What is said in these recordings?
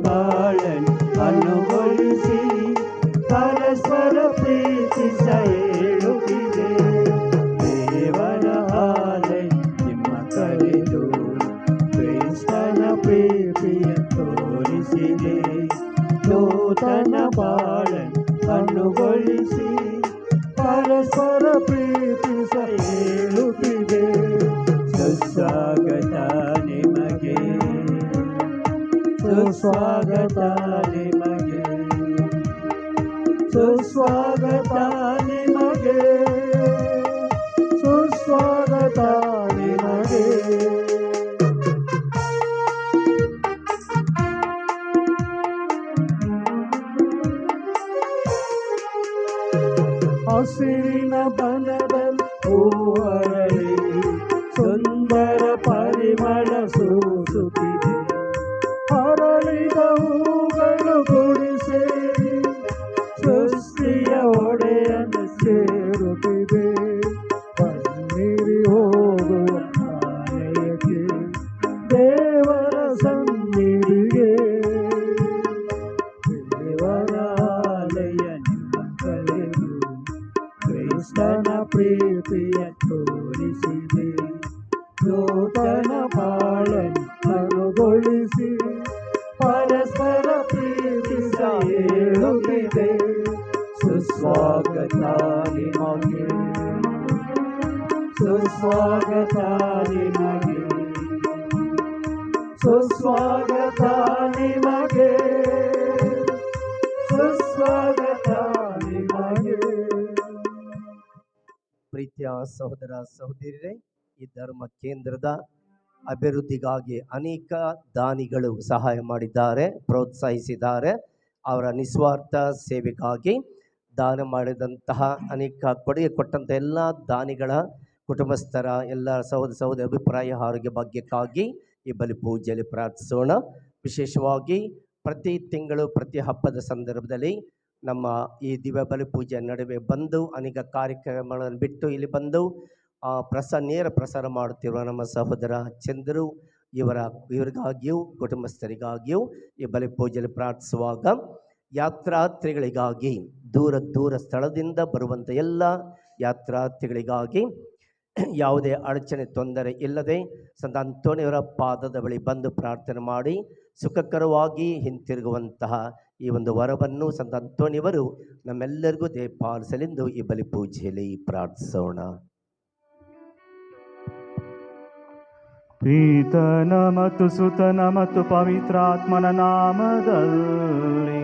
ಬಾಳನ್ನು ಅನುಗೊಳಿಸಿ ಪರಸ್ಪರ ಪ್ರೀತಿಸ ಹೇಳುತ್ತಿದೆ. ದೇವರ ಆಲಯ ನಿಮ್ಮ ಕರೆದು ಕ್ರಿಸ್ತನ ಪ್ರೀತಿಯ ತೋರಿಸಿದೆ. ನೂತನ ಬಾಳನ್ನು ಅನುಗೊಳಿಸಿ ಪರಸ್ಪರ ಪ್ರೀತಿಸ ಹೇಳುತ್ತಿದೆ. ಸುಸ್ವಾಗತ ನಿಮಗೆ, ಸುಸ್ವಾಗತ ನಿಮಗೆ, ಸುಸ್ವಾಗತ ನಿಮಗೆ, ಸುಸ್ವಾಗತ ನಿಮಗೆ. ಹಸಿರಿನ ಬನದಲ್ಲಿ ಹೂವರಳಿ ಸುಂದರ ಪರಿಮಳ ಸೂಸುತ್ತಿದೆ. ಹರಳಿದ ಹೂಗಳು ಗುಡಿ ಸೇರಿ ಸೃಷ್ಟಿಯ ಒಡೆಯನ್ನು ಸೇರುತ್ತಿದೆ. ಬನ್ನಿರಿ ಹೋಗುವ ಆಲಯಕ್ಕೆ, ದೇವರ ಸನ್ನಿಧಿಗೆ. ದೇವರ ಆಲಯ ನಿಮ್ಮ ಕರೆದು ಕ್ರಿಸ್ತನ ಪ್ರೀತಿಯ ತೋರಿಸಿದೆ. ನೂತನ ಬಾಳನ್ನು ಅನುಗೊಳಿಸಿ ಪರಸ್ಪರ ಪ್ರೀತಿಸ ಹೇಳುತ್ತಿದೆ. ಸುಸ್ವಾಗತ ನಿಮಗೆ, ಸುಸ್ವಾಗತ ನಿಮಗೆ, ಸುಸ್ವಾಗತ ನಿಮಗೆ, ಸುಸ್ವಾಗತ ನಿಮಗೆ. ಪ್ರೀತಿಯ ಸಹೋದರ ಸಹೋದರಿಯರೇ, ಈ ಧರ್ಮ ಕೇಂದ್ರದ ಅಭಿವೃದ್ಧಿಗಾಗಿ ಅನೇಕ ದಾನಿಗಳು ಸಹಾಯ ಮಾಡಿದ್ದಾರೆ, ಪ್ರೋತ್ಸಾಹಿಸಿದ್ದಾರೆ. ಅವರ ನಿಸ್ವಾರ್ಥ ಸೇವೆಗಾಗಿ ದಾನ ಮಾಡಿದಂತಹ ಅನೇಕ ಕೊಡುಗೆ ಕೊಟ್ಟಂಥ ಎಲ್ಲ ದಾನಿಗಳ ಕುಟುಂಬಸ್ಥರ ಎಲ್ಲ ಸಹೋದರ ಅಭಿಪ್ರಾಯ ಆರೋಗ್ಯ ಭಾಗ್ಯಕ್ಕಾಗಿ ಈ ಬಲಿ ಪೂಜೆಯಲ್ಲಿ ಪ್ರಾರ್ಥಿಸೋಣ. ವಿಶೇಷವಾಗಿ ಪ್ರತಿ ತಿಂಗಳು ಪ್ರತಿ ಹಬ್ಬದ ಸಂದರ್ಭದಲ್ಲಿ ನಮ್ಮ ಈ ದಿವ್ಯ ಬಲಿ ಪೂಜೆಯ ನಡುವೆ ಬಂದು ಅನೇಕ ಕಾರ್ಯಕ್ರಮಗಳನ್ನು ಬಿಟ್ಟು ಇಲ್ಲಿ ಬಂದು ನೇರ ಪ್ರಸಾರ ಮಾಡುತ್ತಿರುವ ನಮ್ಮ ಸಹೋದರ ಚಂದ್ರು ಇವರಿಗಾಗಿಯೂ ಕುಟುಂಬಸ್ಥರಿಗಾಗಿಯೂ ಈ ಬಲಿ ಪೂಜೆಯಲ್ಲಿ ಪ್ರಾರ್ಥಿಸುವಾಗ ಯಾತ್ರಾರ್ಥಿಗಳಿಗಾಗಿ ದೂರ ಸ್ಥಳದಿಂದ ಬರುವಂಥ ಎಲ್ಲ ಯಾತ್ರಾರ್ಥಿಗಳಿಗಾಗಿ ಯಾವುದೇ ಅಡಚಣೆ ತೊಂದರೆ ಇಲ್ಲದೆ ಸಂತ ಅಂತೋಣಿಯವರ ಪಾದದ ಬಳಿ ಬಂದು ಪ್ರಾರ್ಥನೆ ಮಾಡಿ ಸುಖಕರವಾಗಿ ಹಿಂತಿರುಗುವಂತಹ ಈ ಒಂದು ವರವನ್ನು ಸಂತ ಅಂತೋಣಿಯವರು ನಮ್ಮೆಲ್ಲರಿಗೂ ದಯಪಾಲಿಸಲೆಂದು ಈ ಬಲಿ ಪೂಜೆಯಲ್ಲಿ ಪ್ರಾರ್ಥಿಸೋಣ. ಪಿತನ ಮತ್ತು ಸುತನ ಮತ್ತು ಪವಿತ್ರಾತ್ಮನ ನಾಮದಲ್ಲಿ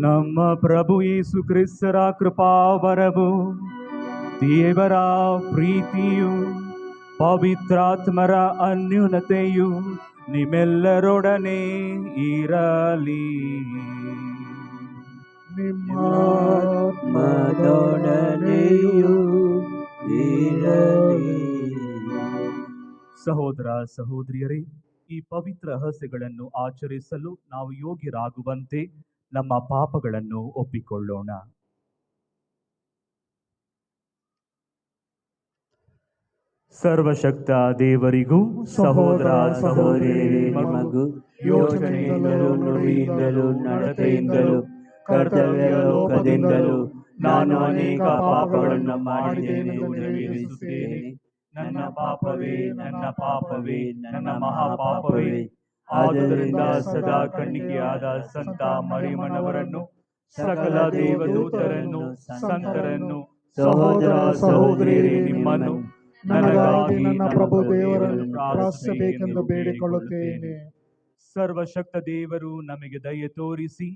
ನಮ್ಮ ಪ್ರಭು ಯೇಸು ಕ್ರಿಸ್ತರ ಕೃಪಾವರವು, ದೇವರ ಪ್ರೀತಿಯು, ಪವಿತ್ರಾತ್ಮರ ಅನ್ಯೂನತೆಯು ನಿಮ್ಮೆಲ್ಲರೊಡನೆ ಇರಲಿ. ನಿಮ್ಮಾತ್ಮದೊಡನೆಯೂ ಇರಲಿ. ಸಹೋದರ ಸಹೋದರಿಯರೇ, ಈ ಪವಿತ್ರ ರಹಸ್ಯಗಳನ್ನು ಆಚರಿಸಲು ನಾವು ಯೋಗ್ಯರಾಗುವಂತೆ ನಮ್ಮ ಪಾಪಗಳನ್ನು ಒಪ್ಪಿಕೊಳ್ಳೋಣ. ಸರ್ವಶಕ್ತ ದೇವರಿಗೂ ಸಹೋದರ ಸಹೋದರಿಯರಿಗೂ ಯೋಚನೆಯಿಂದಲೂ ನುಡಿಯಿಂದಲೂ ನಡತೆಯಿಂದಲೂ ಕರ್ತವ್ಯ ಲೋಕದಿಂದಲೂ ನಾನು ಅನೇಕ ಪಾಪಗಳನ್ನು ಮಾಡಿದ್ದೇನೆ. ನನ್ನ ಪಾಪವೇ, ನನ್ನ ಪಾಪವೇ, ನನ್ನ ಮಹಾಪಾಪವೇ. ಆದುದರಿಂದ ಸದಾ ಕನ್ನಿಕೆಯಾದ ಸಂತ ಮರಿಯಮ್ಮನವರನ್ನು, ಸಕಲ ದೇವದೂತರನ್ನು, ಸಂತರನ್ನು, ಸಹೋದರ ಸಹೋದರಿಯರೇ, ನಿಮ್ಮನ್ನು ನನಗಾಗಿ ನನ್ನ ಪ್ರಭು ದೇವರನ್ನು ಪ್ರಾರ್ಥಿಸಬೇಕೆಂದು ಬೇಡಿಕೊಳ್ಳುತ್ತೇನೆ. ಸರ್ವಶಕ್ತ ದೇವರು ನಮಗೆ ದಯೆ ತೋರಿಸಿ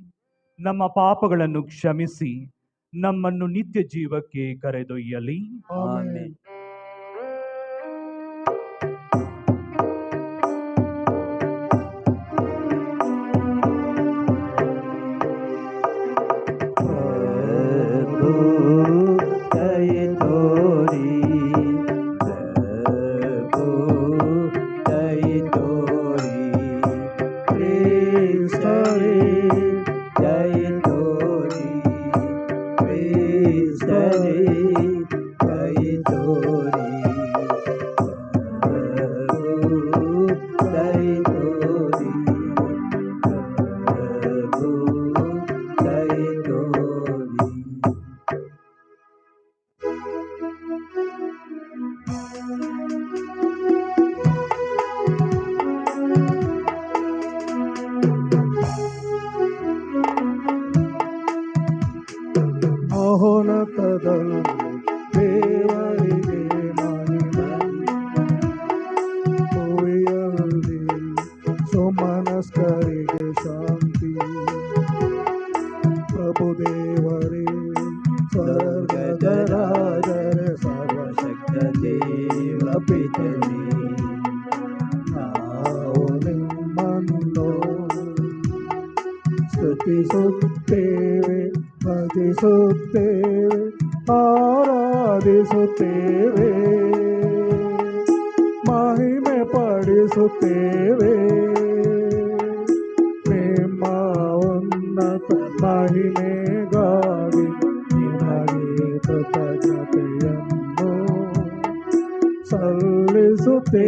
ನಮ್ಮ ಪಾಪಗಳನ್ನು ಕ್ಷಮಿಸಿ ನಮ್ಮನ್ನು ನಿತ್ಯ ಜೀವಕ್ಕೆ ಕರೆದೊಯ್ಯಲಿ. ಆಮೆನ್. Jai ನಾವು ನಿಮ್ಮನ್ನು ಸ್ತುತಿಸುತ್ತೇವೆ, ಭಜಿಸುತ್ತೇವೆ, ಆರಾಧಿಸುತ್ತೇವೆ, ಮಹಿಮೆ ಪಡಿಸುತ್ತೇವೆ. ನಿಮ್ಮ ಉನ್ನತ ಮಹಿಮೆಗಾಗಿ ನಿಮಗೆ ಕೃತಜ್ಞತೆಯನ್ನು ಸಲ್ಲಿಸುತ್ತೇವೆ.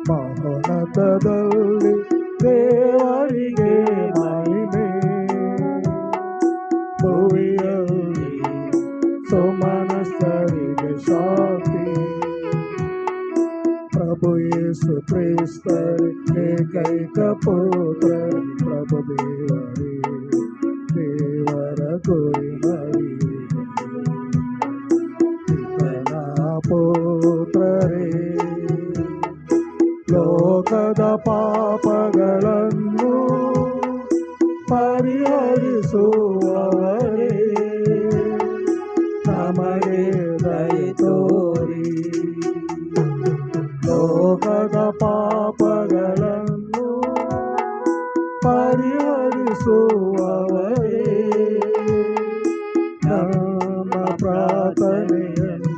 ಮಹೋನ್ನತದಲ್ಲಿ ದೇವರಿಗೆ ಮಹಿಮೆ, ಭುವಿಯಲ್ಲಿ ಸುಮನಸ್ಥರಿಗೆ ಶಾಂತಿ. ಪ್ರಭು ಯೇಸು ಕ್ರಿಸ್ತರೇ ಏಕೈಕ ಪುತ್ರ, ಪ್ರಭು ದೇವರೇ ದೇವರ ಕುರಿಮರಿ, ಪಿತನ ಪುತ್ರರೇ ಲೋಕದ ಪಾಪಗಳನ್ನು ಪರಿಹರಿಸುವವರೇ, ನಮಗೆ ದಯೆ ತೋರಿ. ಲೋಕದ ಪಾಪಗಳನ್ನು ಪರಿಹರಿಸುವವರೇ, ನಮ್ಮ ಪ್ರಾರ್ಥನೆಯನ್ನು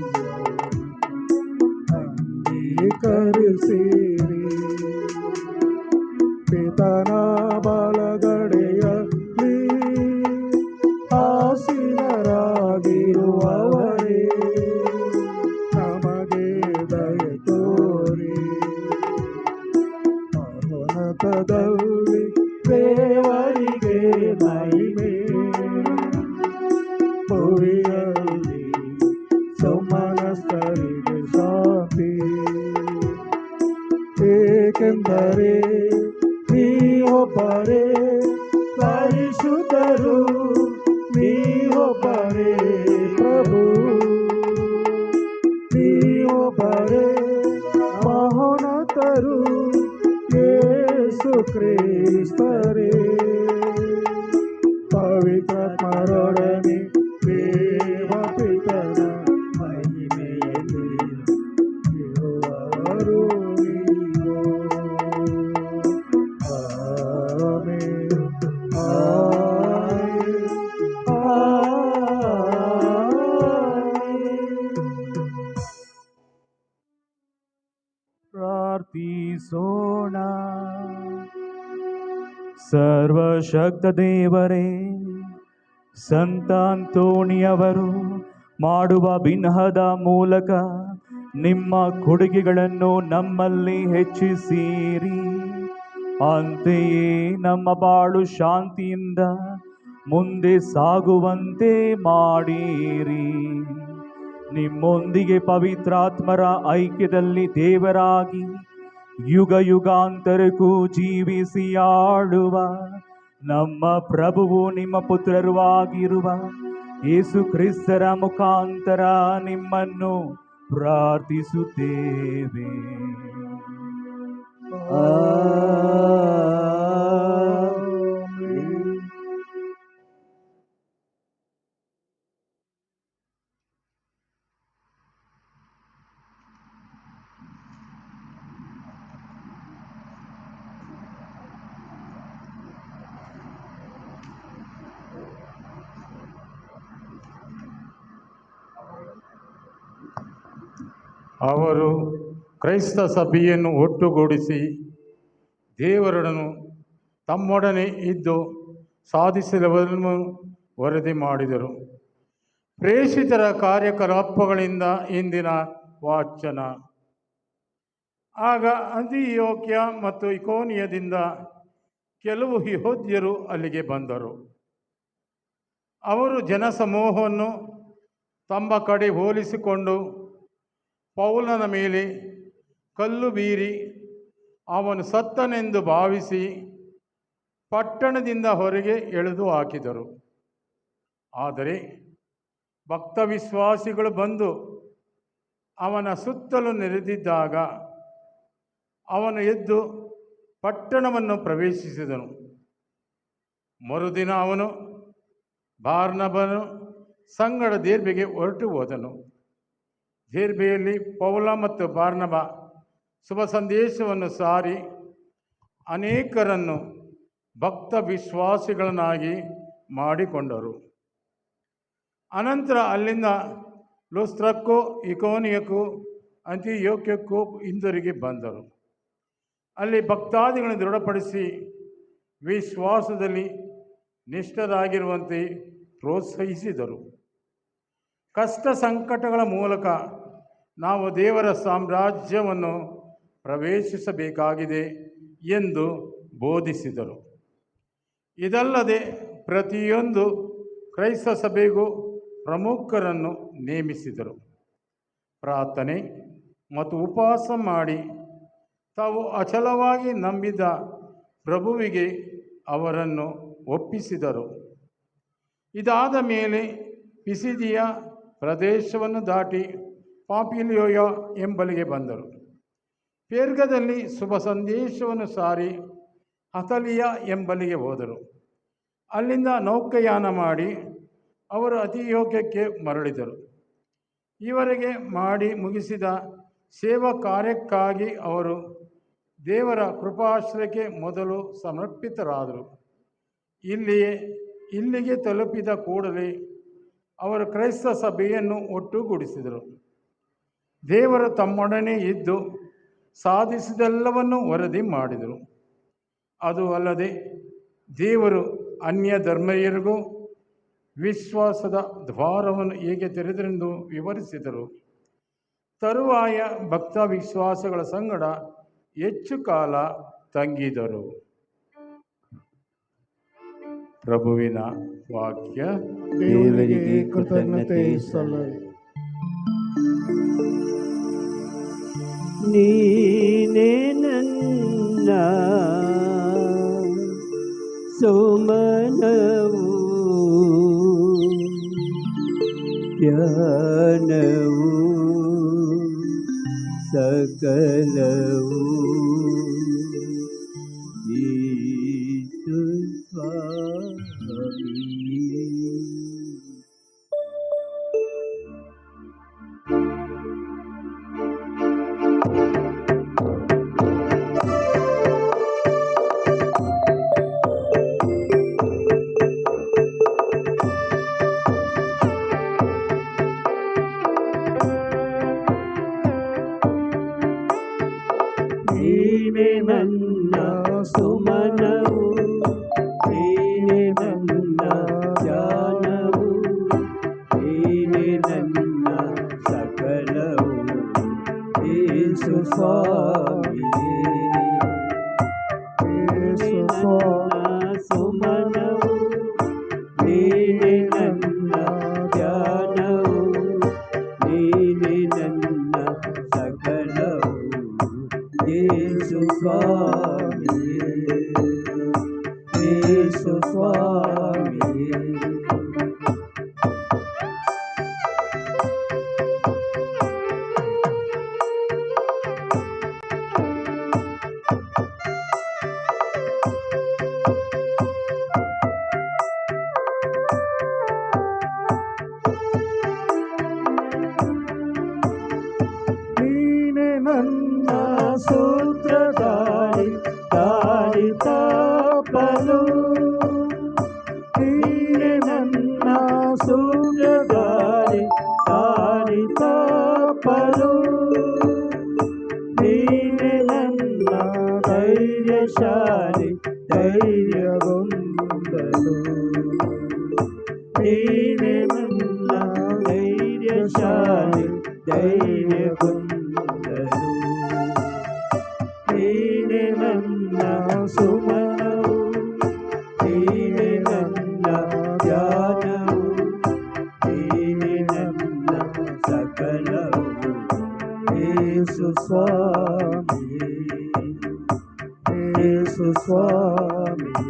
ಅಂಗೀಕರಿಸಿರಿ. ಪಿತನ ಬಲಗಡೆಯಲ್ಲಿ ಆಸೀನರಾಗಿರುವವರೇ, ನಮಗೆ ದಯೆ ತೋರಿ. ಮಹೋನ್ನತದಲ್ಲಿ ದೇವರಿಗೆ ಮಹಿಮೆ, ಭುವಿಯಲ್ಲಿ ಸುಮನಸ್ಥರಿಗೆ ಶಾಂತಿ. ಏಕೆಂದರೆ ನೀವೊಬ್ಬರೇ ಪರಿಶುದ್ಧರು, ನೀವೊಬ್ಬರೇ ಪ್ರಭು, ನೀವೊಬ್ಬರೇ ಮಹೋನ್ನತರು, ಯೇಸು ಕ್ರಿಸ್ತರೇ. ಪವಿತ್ರಾತ್ಮರೊಡನೆ ದೇವ ಪಿತನ ಮಹಿಮೆಯಲ್ಲಿ ಇರುವವರು ನೀವು. ಆಮೆನ್. ಆಮೆನ್. ಪ್ರಾರ್ಥಿಸೋಣ. ಸರ್ವಶಕ್ತ ದೇವರೇ, ಸಂತ ಅಂತೋಣಿಯವರು ಮಾಡುವ ಬಿನ್ನಹದ ಮೂಲಕ ನಿಮ್ಮ ಕೊಡುಗೆಗಳನ್ನು ನಮ್ಮಲ್ಲಿ ಹೆಚ್ಚಿಸಿರಿ. ಅಂತೆಯೇ ನಮ್ಮ ಬಾಳು ಶಾಂತಿಯಿಂದ ಮುಂದೆ ಸಾಗುವಂತೆ ಮಾಡಿರಿ. ನಿಮ್ಮೊಂದಿಗೆ ಪವಿತ್ರಾತ್ಮರ ಐಕ್ಯದಲ್ಲಿ ದೇವರಾಗಿ ಯುಗ ಯುಗಾಂತರಕ್ಕೂ ಜೀವಿಸಿ ಆಳುವ ನಮ್ಮ ಪ್ರಭುವು ನಿಮ್ಮ ಪುತ್ರರು ಆಗಿರುವ ಯೇಸು ಕ್ರಿಸ್ತರ ಮುಖಾಂತರ ನಿಮ್ಮನ್ನು ಪ್ರಾರ್ಥಿಸುತ್ತೇವೆ. ಅವರು ಕ್ರೈಸ್ತ ಸಭೆಯನ್ನು ಒಟ್ಟುಗೂಡಿಸಿ ದೇವರನ್ನು ತಮ್ಮೊಡನೆ ಇದ್ದು ಸಾಧಿಸಿದವರನ್ನು ವರದಿ ಮಾಡಿದರು. ಪ್ರೇಷಿತರ ಕಾರ್ಯಕಲಾಪಗಳಿಂದ ಇಂದಿನ ವಾಚನ. ಆಗ ಅಂತಿಯೋಕ್ಯ ಮತ್ತು ಇಕೋನಿಯದಿಂದ ಕೆಲವು ಯೆಹೂದ್ಯರು ಅಲ್ಲಿಗೆ ಬಂದರು. ಅವರು ಜನಸಮೂಹವನ್ನು ತಮ್ಮ ಕಡೆ ಹೋಲಿಸಿಕೊಂಡು ಪೌಲನ ಮೇಲೆ ಕಲ್ಲು ಬೀರಿ ಅವನು ಸತ್ತನೆಂದು ಭಾವಿಸಿ ಪಟ್ಟಣದಿಂದ ಹೊರಗೆ ಎಳೆದು ಹಾಕಿದರು. ಆದರೆ ಭಕ್ತ ವಿಶ್ವಾಸಿಗಳು ಬಂದು ಅವನ ಸುತ್ತಲೂ ನೆರೆದಿದ್ದಾಗ ಅವನು ಎದ್ದು ಪಟ್ಟಣವನ್ನು ಪ್ರವೇಶಿಸಿದನು. ಮರುದಿನ ಅವನು ಬಾರ್ನಬನು ಸಂಗಡ ದೇರ್ಬೆಗೆ ಹೊರಟು ಹೋದನು. ದೇರ್ಬೆಯಲ್ಲಿ ಪೌಲ ಮತ್ತು ಬಾರ್ನಬ ಶುಭ ಸಂದೇಶವನ್ನು ಸಾರಿ ಅನೇಕರನ್ನು ಭಕ್ತ ವಿಶ್ವಾಸಿಗಳನ್ನಾಗಿ ಮಾಡಿಕೊಂಡರು. ಅನಂತರ ಅಲ್ಲಿಂದ ಲುಸ್ತ್ರಕ್ಕೂ ಇಕೋನಿಯಕ್ಕೂ ಅಂತಿಯೋಕ್ಯಕ್ಕೂ ಹಿಂದಿರುಗಿ ಬಂದರು. ಅಲ್ಲಿ ಭಕ್ತಾದಿಗಳನ್ನು ದೃಢಪಡಿಸಿ ವಿಶ್ವಾಸದಲ್ಲಿ ನಿಷ್ಠರಾಗಿರುವಂತೆ ಪ್ರೋತ್ಸಾಹಿಸಿದರು. ಕಷ್ಟ ಸಂಕಟಗಳ ಮೂಲಕ ನಾವು ದೇವರ ಸಾಮ್ರಾಜ್ಯವನ್ನು ಪ್ರವೇಶಿಸಬೇಕಾಗಿದೆ ಎಂದು ಬೋಧಿಸಿದರು. ಇದಲ್ಲದೆ ಪ್ರತಿಯೊಂದು ಕ್ರೈಸ್ತ ಸಭೆಗೂ ಪ್ರಮುಖರನ್ನು ನೇಮಿಸಿದರು. ಪ್ರಾರ್ಥನೆ ಮತ್ತು ಉಪವಾಸ ಮಾಡಿ ತಾವು ಅಚಲವಾಗಿ ನಂಬಿದ ಪ್ರಭುವಿಗೆ ಅವರನ್ನು ಒಪ್ಪಿಸಿದರು. ಇದಾದ ಮೇಲೆ ಪಿಸಿದಿಯ ಪ್ರದೇಶವನ್ನು ದಾಟಿ ಪಾಂಫಿಲಿಯೋಯ ಎಂಬಲ್ಲಿಗೆ ಬಂದರು. ಪೆರ್ಗದಲ್ಲಿ ಶುಭ ಸಂದೇಶವನ್ನು ಸಾರಿ ಅಥಲಿಯ ಎಂಬಲ್ಲಿಗೆ ಹೋದರು. ಅಲ್ಲಿಂದ ನೌಕಾಯಾನ ಮಾಡಿ ಅವರು ಅಂತಿಯೋಕ್ಯಕ್ಕೆ ಮರಳಿದರು. ಈವರೆಗೆ ಮಾಡಿ ಮುಗಿಸಿದ ಸೇವಾ ಕಾರ್ಯಕ್ಕಾಗಿ ಅವರು ದೇವರ ಕೃಪಾಶ್ರಯಕ್ಕೆ ಮೊದಲು ಸಮರ್ಪಿತರಾದರು. ಇಲ್ಲಿಗೆ ತಲುಪಿದ ಕೂಡಲೇ ಅವರು ಕ್ರೈಸ್ತ ಸಭೆಯನ್ನು ಒಟ್ಟುಗೂಡಿಸಿದರು. ದೇವರು ತಮ್ಮೊಡನೆ ಇದ್ದು ಸಾಧಿಸಿದೆಲ್ಲವನ್ನು ವರದಿ ಮಾಡಿದರು. ಅದು ಅಲ್ಲದೆ ದೇವರು ಅನ್ಯ ಧರ್ಮೀಯರಿಗೂ ವಿಶ್ವಾಸದ ದ್ವಾರವನ್ನು ಹೇಗೆ ತೆರೆದರೆಂದು ವಿವರಿಸಿದರು. ತರುವಾಯ ಭಕ್ತ ವಿಶ್ವಾಸಗಳ ಸಂಗಡ ಹೆಚ್ಚು ಕಾಲ ತಂಗಿದರು. ಪ್ರಭುವಿನ ವಾಕ್ಯ. ದೇವರಿಗೆ ಕೃತಜ್ಞತೆ ಸಲ್ಲಲಿ. ನೀನೇ ನನ್ನ ಸುಮನವು ಧ್ಯಾನವು ಸಕಲವು ಯೇಸು ಸ್ವಾಮಿ. ನೀನೇ ನನ್ನ ಸುಮನವು, ನೀನೇ ನನ್ನ ಧ್ಯಾನವು, ನೀನೇ ನನ್ನ ಸಕಲವು ಯೇಸು ಸ್ವಾಮಿಯೇ. ಯೇಸು ನನ್ನ ಸುಮನವು, ನೀನೇ ನನ್ನ ಧ್ಯಾನವು, ನೀನೇ ನನ್ನ ಸಕಲವು ಯೇಸು ಸ್ವಾಮಿಯೇ, ಯೇಸು ಸ್ವಾಮಿಯೇ. ನೀನೆ ನನ್ನ ಸೂತ್ರಧಾರಿ ದಾರಿ ತಪ್ಪಲು, ನೀನೆ ನನ್ನ ಸೂತ್ರಧಾರಿ ದಾರಿ ತಪ್ಪಲು, ನೀನೆ ನನ್ನ ಧೈರ್ಯಶಾಲಿ ಧೈರ್ಯಗೊಂದಲು, ನೀನೆ ನನ್ನ ಧೈರ್ಯಶಾಲಿ ಧೈರ್ಯಗೊಂದಲು, ನೀನೆ ನನ್ನ ಸುಮನವು, ನೀನೆ ನನ್ನ ಧ್ಯಾನವು, ನೀನೆ ನನ್ನ ಸಕಲವು ಯೇಸು ಸ್ವಾಮಿಯೇ, ಯೇಸು ಸ್ವಾಮಿಯೇ.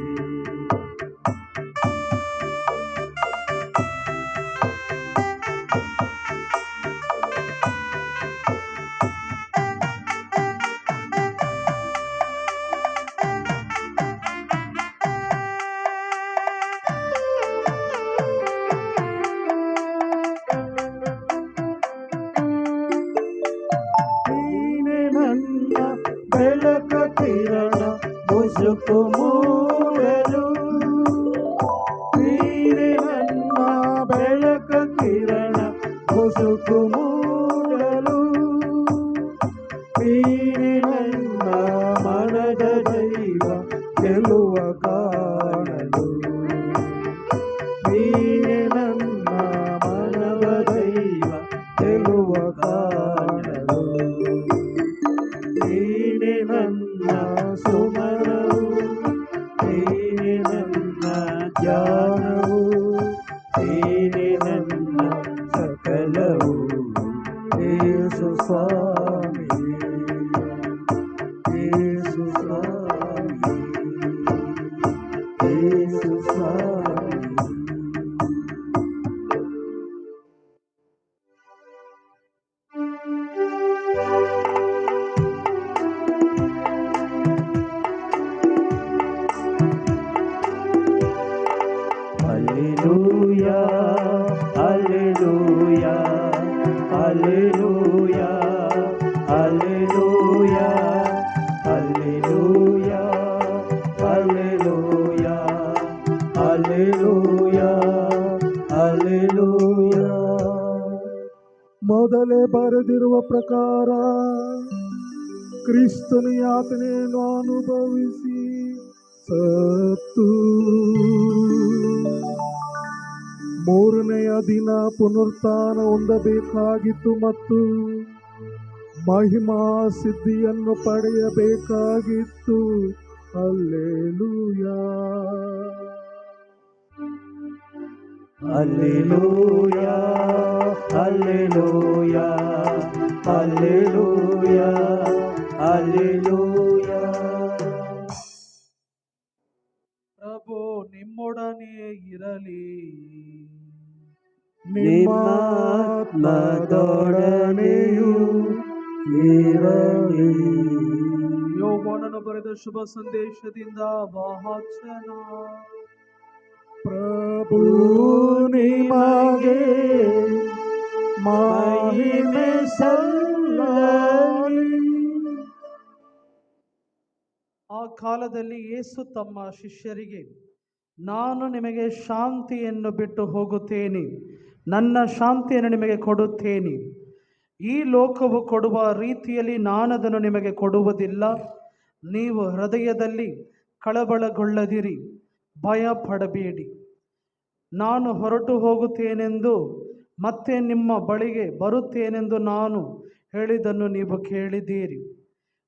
ಬೆಳಕ ಕಿರಣ ಮುಸುಕು ಮೂಡಲು ನೀನೆ ನನ್ನ ಬೆಳಕ ಕಿರಣ ಮುಸುಕು ಮೂಡಲು ನೀನೆ ನನ್ನ ಮನದ ದೈವ ಗೆಲುವ ಕಾಣಲು ನೀನೆ ನನ್ನ ಮನದ ದೈವ ಗೆಲುವ ಕಾಣಲು ನೀನೆ ನನ್ನ ಸುಮರವು ನೀನೆ ನನ್ನ ಜ್ಞಾನವು ನೀನೆ ನನ್ನ ಸಕಲವು ಯೇಸು ಸ್ವಾಮಿ ಯೇಸು ಸ್ವಾಮಿ ಯೇಸು ಸ್ವಾಮಿ. Hallelujah, hallelujah, hallelujah, hallelujah, hallelujah, hallelujah, hallelujah, hallelujah. ಮೊದಲೇ ಬರೆದಿರುವ ಪ್ರಕಾರ ಕ್ರಿಸ್ತನ ಯಾತನೆಯನ್ನು ಅನುಭವಿಸಿ ಸತ್ತು ಮೂರನೆಯ ದಿನ ಪುನರುತ್ಥಾನ ಹೊಂದಬೇಕಾಗಿತ್ತು ಮತ್ತು ಮಹಿಮಾ ಸಿದ್ಧಿಯನ್ನು ಪಡೆಯಬೇಕಾಗಿತ್ತು. Hallelujah hallelujah hallelujah hallelujah hallelujah. ಪ್ರಭು ನಿಮ್ಮೊಡನೆ ಇರಲಿ, ನಿಮ್ಮಾತ್ಮದೊಡನೆಯೂ ಇರಲಿ. ಯೋಹಾನನು ಬರೆದ ಶುಭ ಸಂದೇಶದಿಂದ ವಾಚನ. ಪ್ರಭು ನಿಮಗೆ ಮಹಿಮೆ ಸಲ್ಲಲಿ. ಆ ಕಾಲದಲ್ಲಿ ಯೇಸು ತಮ್ಮ ಶಿಷ್ಯರಿಗೆ, ನಾನು ನಿಮಗೆ ಶಾಂತಿಯನ್ನು ಬಿಟ್ಟು ಹೋಗುತ್ತೇನೆ, ನನ್ನ ಶಾಂತಿಯನ್ನು ನಿಮಗೆ ಕೊಡುತ್ತೇನೆ. ಈ ಲೋಕವು ಕೊಡುವ ರೀತಿಯಲ್ಲಿ ನಾನದನ್ನು ನಿಮಗೆ ಕೊಡುವುದಿಲ್ಲ. ನೀವು ಹೃದಯದಲ್ಲಿ ಕಳವಳಗೊಳ್ಳದಿರಿ, ಭಯ ಪಡಬೇಡಿ. ನಾನು ಹೊರಟು ಹೋಗುತ್ತೇನೆಂದು ಮತ್ತೆ ನಿಮ್ಮ ಬಳಿಗೆ ಬರುತ್ತೇನೆಂದು ನಾನು ಹೇಳಿದ್ದನ್ನು ನೀವು ಕೇಳಿದ್ದೀರಿ.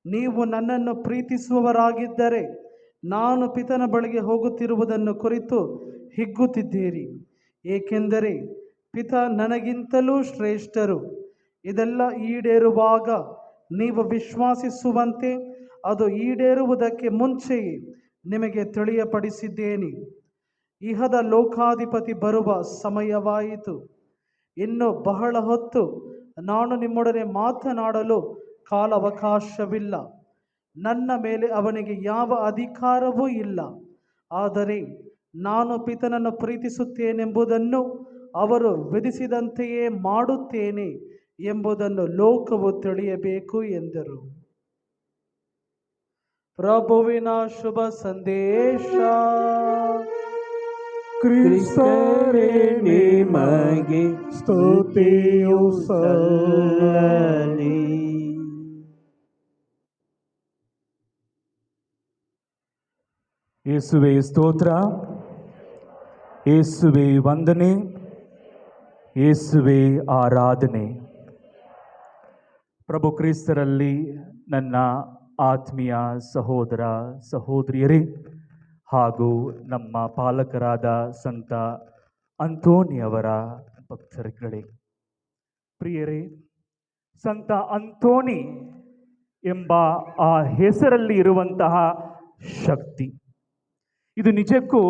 ನೀವು ನನ್ನನ್ನು ಪ್ರೀತಿಸುವವರಾಗಿದ್ದರೆ ನಾನು ಪಿತನ ಬಳಿಗೆ ಹೋಗುತ್ತಿರುವುದನ್ನು ಕುರಿತು ಹಿಗ್ಗುತ್ತಿದ್ದೀರಿ, ಏಕೆಂದರೆ ಪಿತ ನನಗಿಂತಲೂ ಶ್ರೇಷ್ಠರು. ಇದೆಲ್ಲ ಈಡೇರುವಾಗ ನೀವು ವಿಶ್ವಾಸಿಸುವಂತೆ ಅದು ಈಡೇರುವುದಕ್ಕೆ ಮುಂಚೆಯೇ ನಿಮಗೆ ತಿಳಿಯಪಡಿಸಿದ್ದೇನೆ. ಇಹದ ಲೋಕಾಧಿಪತಿ ಬರುವ ಸಮಯವಾಯಿತು. ಇನ್ನು ಬಹಳ ಹೊತ್ತು ನಾನು ನಿಮ್ಮೊಡನೆ ಮಾತನಾಡಲು ಕಾಲಾವಕಾಶವಿಲ್ಲ. ನನ್ನ ಮೇಲೆ ಅವನಿಗೆ ಯಾವ ಅಧಿಕಾರವೂ ಇಲ್ಲ. ಆದರೆ ನಾನು ಪಿತನನ್ನು ಪ್ರೀತಿಸುತ್ತೇನೆಂಬುದನ್ನು ಅವರು ವಿಧಿಸಿದಂತೆಯೇ ಮಾಡುತ್ತೇನೆ ಎಂಬುದನ್ನು ಲೋಕವು ತಿಳಿಯಬೇಕು ಎಂದರು. ಪ್ರಭುವಿನ ಶುಭ ಸಂದೇಶ. ಕ್ರಿಸ್ತರೇ ನಿಮಗೆ ಸ್ತುತಿಯು ಸಲ್ಲಲಿ. ಯೇಸುವೆ ಸ್ತೋತ್ರ, ಯೇಸುವೆ ವಂದನೆ, ಯೇಸುವೆ ಆರಾಧನೆ. ಪ್ರಭು ಕ್ರಿಸ್ತರಲ್ಲಿ ನನ್ನ ಆತ್ಮೀಯ ಸಹೋದರ ಸಹೋದರಿಯರೇ ಹಾಗೂ ನಮ್ಮ ಪಾಲಕರಾದ ಸಂತ ಅಂತೋನಿಯವರ ಭಕ್ತರುಗಳೇ, ಪ್ರಿಯರೇ, ಸಂತ ಅಂತೋನಿ ಎಂಬ ಆ ಹೆಸರಲ್ಲಿ ಇರುವಂತಹ ಶಕ್ತಿ, ಇದು ನಿಜಕ್ಕೂ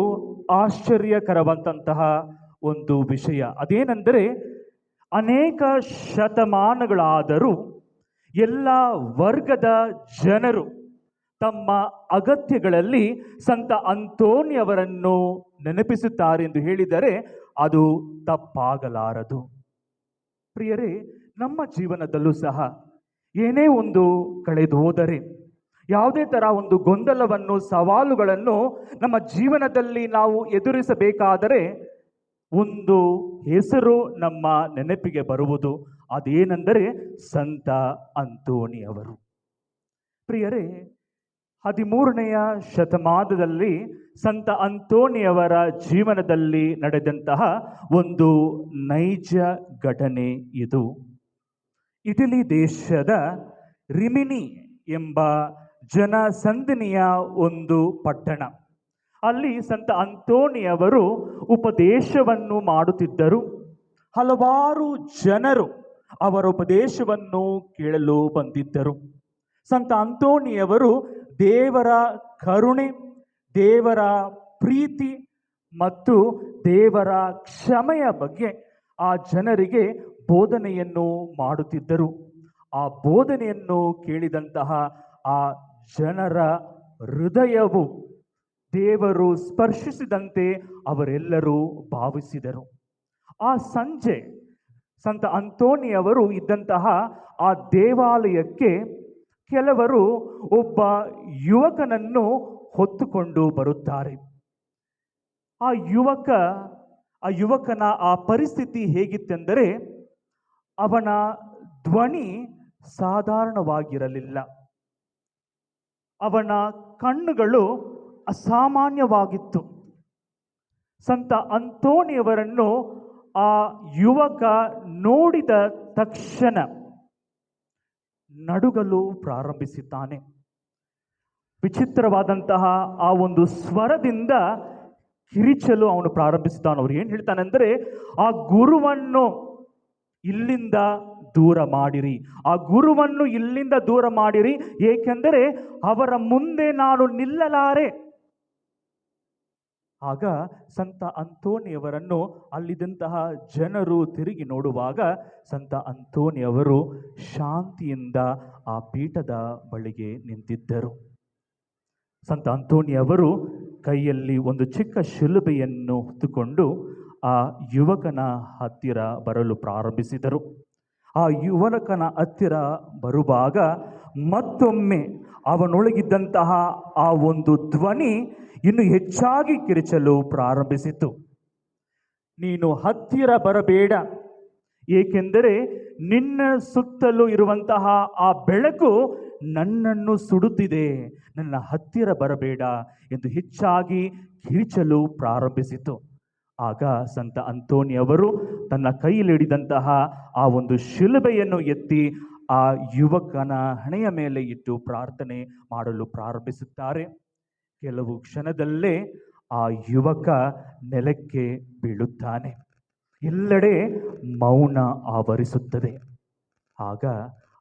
ಆಶ್ಚರ್ಯಕರವಂತಹ ಒಂದು ವಿಷಯ. ಅದೇನೆಂದರೆ, ಅನೇಕ ಶತಮಾನಗಳಾದರೂ ಎಲ್ಲ ವರ್ಗದ ಜನರು ತಮ್ಮ ಅಗತ್ಯಗಳಲ್ಲಿ ಸಂತ ಅಂತೋನಿಯವರನ್ನು ನೆನಪಿಸುತ್ತಾರೆ ಎಂದು ಹೇಳಿದರೆ ಅದು ತಪ್ಪಾಗಲಾರದು. ಪ್ರಿಯರೇ, ನಮ್ಮ ಜೀವನದಲ್ಲೂ ಸಹ ಏನೇ ಒಂದು ಕಳೆದು ಹೋದರೆ, ಯಾವುದೇ ಥರ ಒಂದು ಗೊಂದಲವನ್ನು, ಸವಾಲುಗಳನ್ನು ನಮ್ಮ ಜೀವನದಲ್ಲಿ ನಾವು ಎದುರಿಸಬೇಕಾದರೆ ಒಂದು ಹೆಸರು ನಮ್ಮ ನೆನಪಿಗೆ ಬರುವುದು. ಅದೇನೆಂದರೆ ಸಂತ ಅಂತೋಣಿಯವರು. ಪ್ರಿಯರೇ, 13ನೆಯ ಶತಮಾನದಲ್ಲಿ ಸಂತ ಅಂತೋಣಿಯವರ ಜೀವನದಲ್ಲಿ ನಡೆದಂತಹ ಒಂದು ನೈಜ ಘಟನೆ ಇದು. ಇಟಲಿ ದೇಶದ ರಿಮಿನಿ ಎಂಬ ಜನಸಂದಣಿಯ ಒಂದು ಪಟ್ಟಣ. ಅಲ್ಲಿ ಸಂತ ಅಂತೋಣಿಯವರು ಉಪದೇಶವನ್ನು ಮಾಡುತ್ತಿದ್ದರು. ಹಲವಾರು ಜನರು ಅವರ ಉಪದೇಶವನ್ನು ಕೇಳಲು ಬಂದಿದ್ದರು. ಸಂತ ಅಂತೋಣಿಯವರು ದೇವರ ಕರುಣೆ, ದೇವರ ಪ್ರೀತಿ ಮತ್ತು ದೇವರ ಕ್ಷಮೆಯ ಬಗ್ಗೆ ಆ ಜನರಿಗೆ ಬೋಧನೆಯನ್ನು ಮಾಡುತ್ತಿದ್ದರು. ಆ ಬೋಧನೆಯನ್ನು ಕೇಳಿದಂತಹ ಆ ಜನರ ಹೃದಯವು ದೇವರು ಸ್ಪರ್ಶಿಸಿದಂತೆ ಅವರೆಲ್ಲರೂ ಭಾವಿಸಿದರು. ಆ ಸಂಜೆ ಸಂತ ಅಂತೋಣಿಯವರು ಇದ್ದಂತಹ ಆ ದೇವಾಲಯಕ್ಕೆ ಕೆಲವರು ಒಬ್ಬ ಯುವಕನನ್ನು ಹೊತ್ತುಕೊಂಡು ಬರುತ್ತಾರೆ. ಆ ಯುವಕನ ಆ ಪರಿಸ್ಥಿತಿ ಹೇಗಿತ್ತೆಂದರೆ, ಅವನ ಧ್ವನಿ ಸಾಧಾರಣವಾಗಿರಲಿಲ್ಲ. ಅವನ ಕಣ್ಣುಗಳು ಅಸಾಮಾನ್ಯವಾಗಿತ್ತು. ಸಂತ ಅಂತೋಣಿಯವರನ್ನು ಆ ಯುವಕ ನೋಡಿದ ತಕ್ಷಣ ನಡುಗಲು ಪ್ರಾರಂಭಿಸಿದ್ದಾನೆ. ವಿಚಿತ್ರವಾದಂತಹ ಆ ಒಂದು ಸ್ವರದಿಂದ ಕಿರಿಚಲು ಅವನು ಪ್ರಾರಂಭಿಸಿದ್ದಾನೆ. ಅವ್ರು ಏನು ಹೇಳ್ತಾನೆಂದರೆ, ಆ ಗುರುವನ್ನು ಇಲ್ಲಿಂದ ದೂರ ಮಾಡಿರಿ, ಆ ಗುರುವನ್ನು ಇಲ್ಲಿಂದ ದೂರ ಮಾಡಿರಿ, ಏಕೆಂದರೆ ಅವರ ಮುಂದೆ ನಾನು ನಿಲ್ಲಲಾರೆ. ಆಗ ಸಂತ ಅಂತೋಣಿಯವರನ್ನು ಅಲ್ಲಿದ್ದಂತಹ ಜನರು ತಿರುಗಿ ನೋಡುವಾಗ ಸಂತ ಅಂತೋಣಿಯವರು ಶಾಂತಿಯಿಂದ ಆ ಪೀಠದ ಬಳಿಗೆ ನಿಂತಿದ್ದರು. ಸಂತ ಅಂತೋಣಿಯವರು ಕೈಯಲ್ಲಿ ಒಂದು ಚಿಕ್ಕ ಶಿಲುಬೆಯನ್ನು ಹೊತ್ತುಕೊಂಡು ಆ ಯುವಕನ ಹತ್ತಿರ ಬರಲು ಪ್ರಾರಂಭಿಸಿದರು. ಆ ಯುವಕನ ಹತ್ತಿರ ಬರುವಾಗ ಮತ್ತೊಮ್ಮೆ ಅವನೊಳಗಿದ್ದಂತಹ ಆ ಒಂದು ಧ್ವನಿ ಇನ್ನು ಹೆಚ್ಚಾಗಿ ಕಿರಿಚಲು ಪ್ರಾರಂಭಿಸಿತು. ನೀನು ಹತ್ತಿರ ಬರಬೇಡ, ಏಕೆಂದರೆ ನಿನ್ನ ಸುತ್ತಲೂ ಇರುವಂತಹ ಆ ಬೆಳಕು ನನ್ನನ್ನು ಸುಡುತ್ತಿದೆ, ನನ್ನ ಹತ್ತಿರ ಬರಬೇಡ ಎಂದು ಹೆಚ್ಚಾಗಿ ಕಿರಿಚಲು ಪ್ರಾರಂಭಿಸಿತು. ಆಗ ಸಂತ ಅಂತೋಣಿಯವರು ತನ್ನ ಕೈಯಲ್ಲಿ ಹಿಡಿದಂತಹ ಆ ಒಂದು ಶಿಲುಬೆಯನ್ನು ಎತ್ತಿ ಆ ಯುವಕನ ಹಣೆಯ ಮೇಲೆ ಇಟ್ಟು ಪ್ರಾರ್ಥನೆ ಮಾಡಲು ಪ್ರಾರಂಭಿಸುತ್ತಾರೆ. ಕೆಲವು ಕ್ಷಣದಲ್ಲೇ ಆ ಯುವಕ ನೆಲಕ್ಕೆ ಬೀಳುತ್ತಾನೆ. ಎಲ್ಲೆಡೆ ಮೌನ ಆವರಿಸುತ್ತದೆ. ಆಗ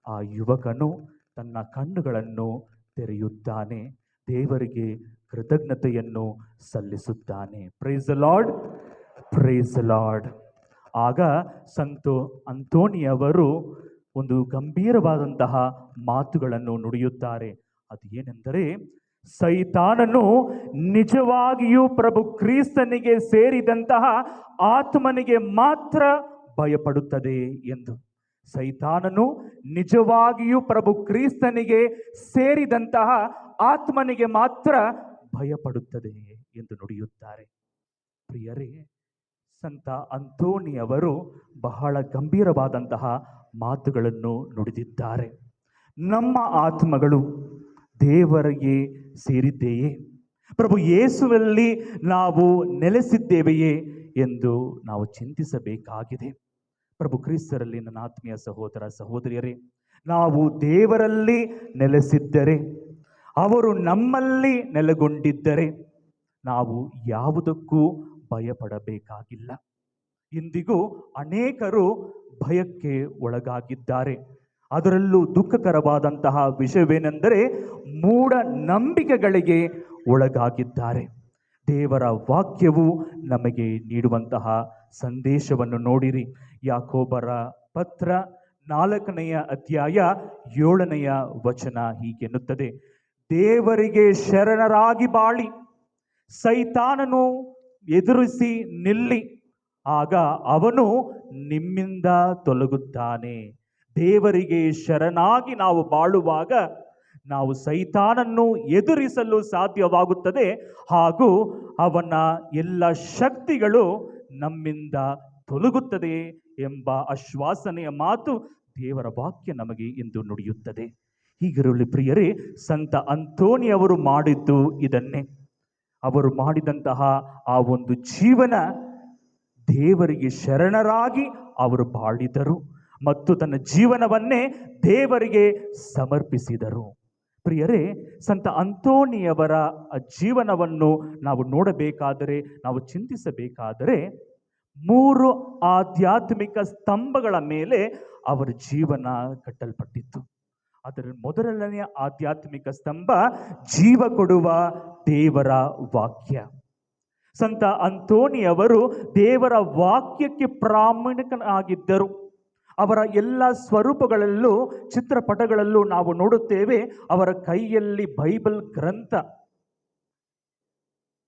ಆ ಯುವಕನು ತನ್ನ ಕಣ್ಣುಗಳನ್ನು ತೆರೆಯುತ್ತಾನೆ, ದೇವರಿಗೆ ಕೃತಜ್ಞತೆಯನ್ನು ಸಲ್ಲಿಸುತ್ತಾನೆ. Praise the Lord, praise the Lord. ಆಗ ಸಂತ ಅಂತೋಣಿಯವರು ಒಂದು ಗಂಭೀರವಾದಂತಹ ಮಾತುಗಳನ್ನು ನುಡಿಯುತ್ತಾರೆ. ಅದು ಏನೆಂದರೆ, ಸೈತಾನನು ನಿಜವಾಗಿಯೂ ಪ್ರಭು ಕ್ರಿಸ್ತನಿಗೆ ಸೇರಿದಂತಹ ಆತ್ಮನಿಗೆ ಮಾತ್ರ ಭಯಪಡುತ್ತದೆ ಎಂದು. ಸೈತಾನನು ನಿಜವಾಗಿಯೂ ಪ್ರಭು ಕ್ರಿಸ್ತನಿಗೆ ಸೇರಿದಂತಹ ಆತ್ಮನಿಗೆ ಮಾತ್ರ ಭಯಪಡುತ್ತದೆ ಎಂದು ನುಡಿಯುತ್ತಾರೆ. ಪ್ರಿಯರೇ, ಸಂತ ಅಂತೋಣಿಯವರು ಬಹಳ ಗಂಭೀರವಾದಂತಹ ಮಾತುಗಳನ್ನು ನುಡಿದಿದ್ದಾರೆ. ನಮ್ಮ ಆತ್ಮಗಳು ದೇವರಿಗೆ ಸೇರಿದ್ದೇಯೇ? ಪ್ರಭು ಯೇಸುವಲ್ಲಿ ನಾವು ನೆಲೆಸಿದ್ದೇವೆಯೇ ಎಂದು ನಾವು ಚಿಂತಿಸಬೇಕಾಗಿದೆ. ಪ್ರಭು ಕ್ರಿಸ್ತರಲ್ಲಿ ನನ್ನ ಆತ್ಮೀಯ ಸಹೋದರ ಸಹೋದರಿಯರೇ, ನಾವು ದೇವರಲ್ಲಿ ನೆಲೆಸಿದ್ದರೆ, ಅವರು ನಮ್ಮಲ್ಲಿ ನೆಲೆಗೊಂಡಿದ್ದರೆ ನಾವು ಯಾವುದಕ್ಕೂ ಭಯಪಡಬೇಕಾಗಿಲ್ಲ. ಇಂದಿಗೂ ಅನೇಕರು ಭಯಕ್ಕೆ ಒಳಗಾಗಿದ್ದಾರೆ. ಅದರಲ್ಲೂ ದುಃಖಕರವಾದಂತಹ ವಿಷಯವೇನೆಂದರೆ, ಮೂಢ ನಂಬಿಕೆಗಳಿಗೆ ಒಳಗಾಗಿದ್ದಾರೆ. ದೇವರ ವಾಕ್ಯವು ನಮಗೆ ನೀಡುವಂತಹ ಸಂದೇಶವನ್ನು ನೋಡಿರಿ. ಯಾಕೋಬರ ಪತ್ರ 4ನೆಯ ಅಧ್ಯಾಯ 7ನೆಯ ವಚನ ಹೀಗೆನ್ನುತ್ತದೆ, ದೇವರಿಗೆ ಶರಣರಾಗಿ ಬಾಳಿ, ಸೈತಾನನು ಎದುರಿಸಿ ನಿಲ್ಲಿ, ಆಗ ಅವನು ನಿಮ್ಮಿಂದ ತೊಲಗುತ್ತಾನೆ. ದೇವರಿಗೆ ಶರಣಾಗಿ ನಾವು ಬಾಳುವಾಗ ನಾವು ಸೈತಾನನ್ನು ಎದುರಿಸಲು ಸಾಧ್ಯವಾಗುತ್ತದೆ, ಹಾಗೂ ಅವನ ಎಲ್ಲ ಶಕ್ತಿಗಳು ನಮ್ಮಿಂದ ತೊಲಗುತ್ತದೆ ಎಂಬ ಆಶ್ವಾಸನೆಯ ಮಾತು ದೇವರ ವಾಕ್ಯ ನಮಗೆ ಇಂದು ನುಡಿಯುತ್ತದೆ. ಹೀಗಿರಲಿ ಪ್ರಿಯರೇ, ಸಂತ ಅಂತೋನಿಯವರು ಮಾಡಿದ್ದು ಇದನ್ನೇ. ಅವರು ಮಾಡಿದಂತಹ ಆ ಒಂದು ಜೀವನ, ದೇವರಿಗೆ ಶರಣರಾಗಿ ಅವರು ಬಾಳಿದರು ಮತ್ತು ತನ್ನ ಜೀವನವನ್ನೇ ದೇವರಿಗೆ ಸಮರ್ಪಿಸಿದರು. ಪ್ರಿಯರೇ, ಸಂತ ಅಂತೋನಿಯವರ ಜೀವನವನ್ನು ನಾವು ನೋಡಬೇಕಾದರೆ, ನಾವು ಚಿಂತಿಸಬೇಕಾದರೆ, 3 ಆಧ್ಯಾತ್ಮಿಕ ಸ್ತಂಭಗಳ ಮೇಲೆ ಅವರ ಜೀವನ ಕಟ್ಟಲ್ಪಟ್ಟಿತ್ತು. ಅದರ ಮೊದಲನೆಯ ಆಧ್ಯಾತ್ಮಿಕ ಸ್ತಂಭ ಜೀವ ಕೊಡುವ ದೇವರ ವಾಕ್ಯ. ಸಂತ ಅಂತೋನಿಯವರು ದೇವರ ವಾಕ್ಯಕ್ಕೆ ಪ್ರಾಮಾಣಿಕನಾಗಿದ್ದರು. ಅವರ ಎಲ್ಲ ಸ್ವರೂಪಗಳಲ್ಲೂ, ಚಿತ್ರಪಟಗಳಲ್ಲೂ ನಾವು ನೋಡುತ್ತೇವೆ, ಅವರ ಕೈಯಲ್ಲಿ ಬೈಬಲ್ ಗ್ರಂಥ.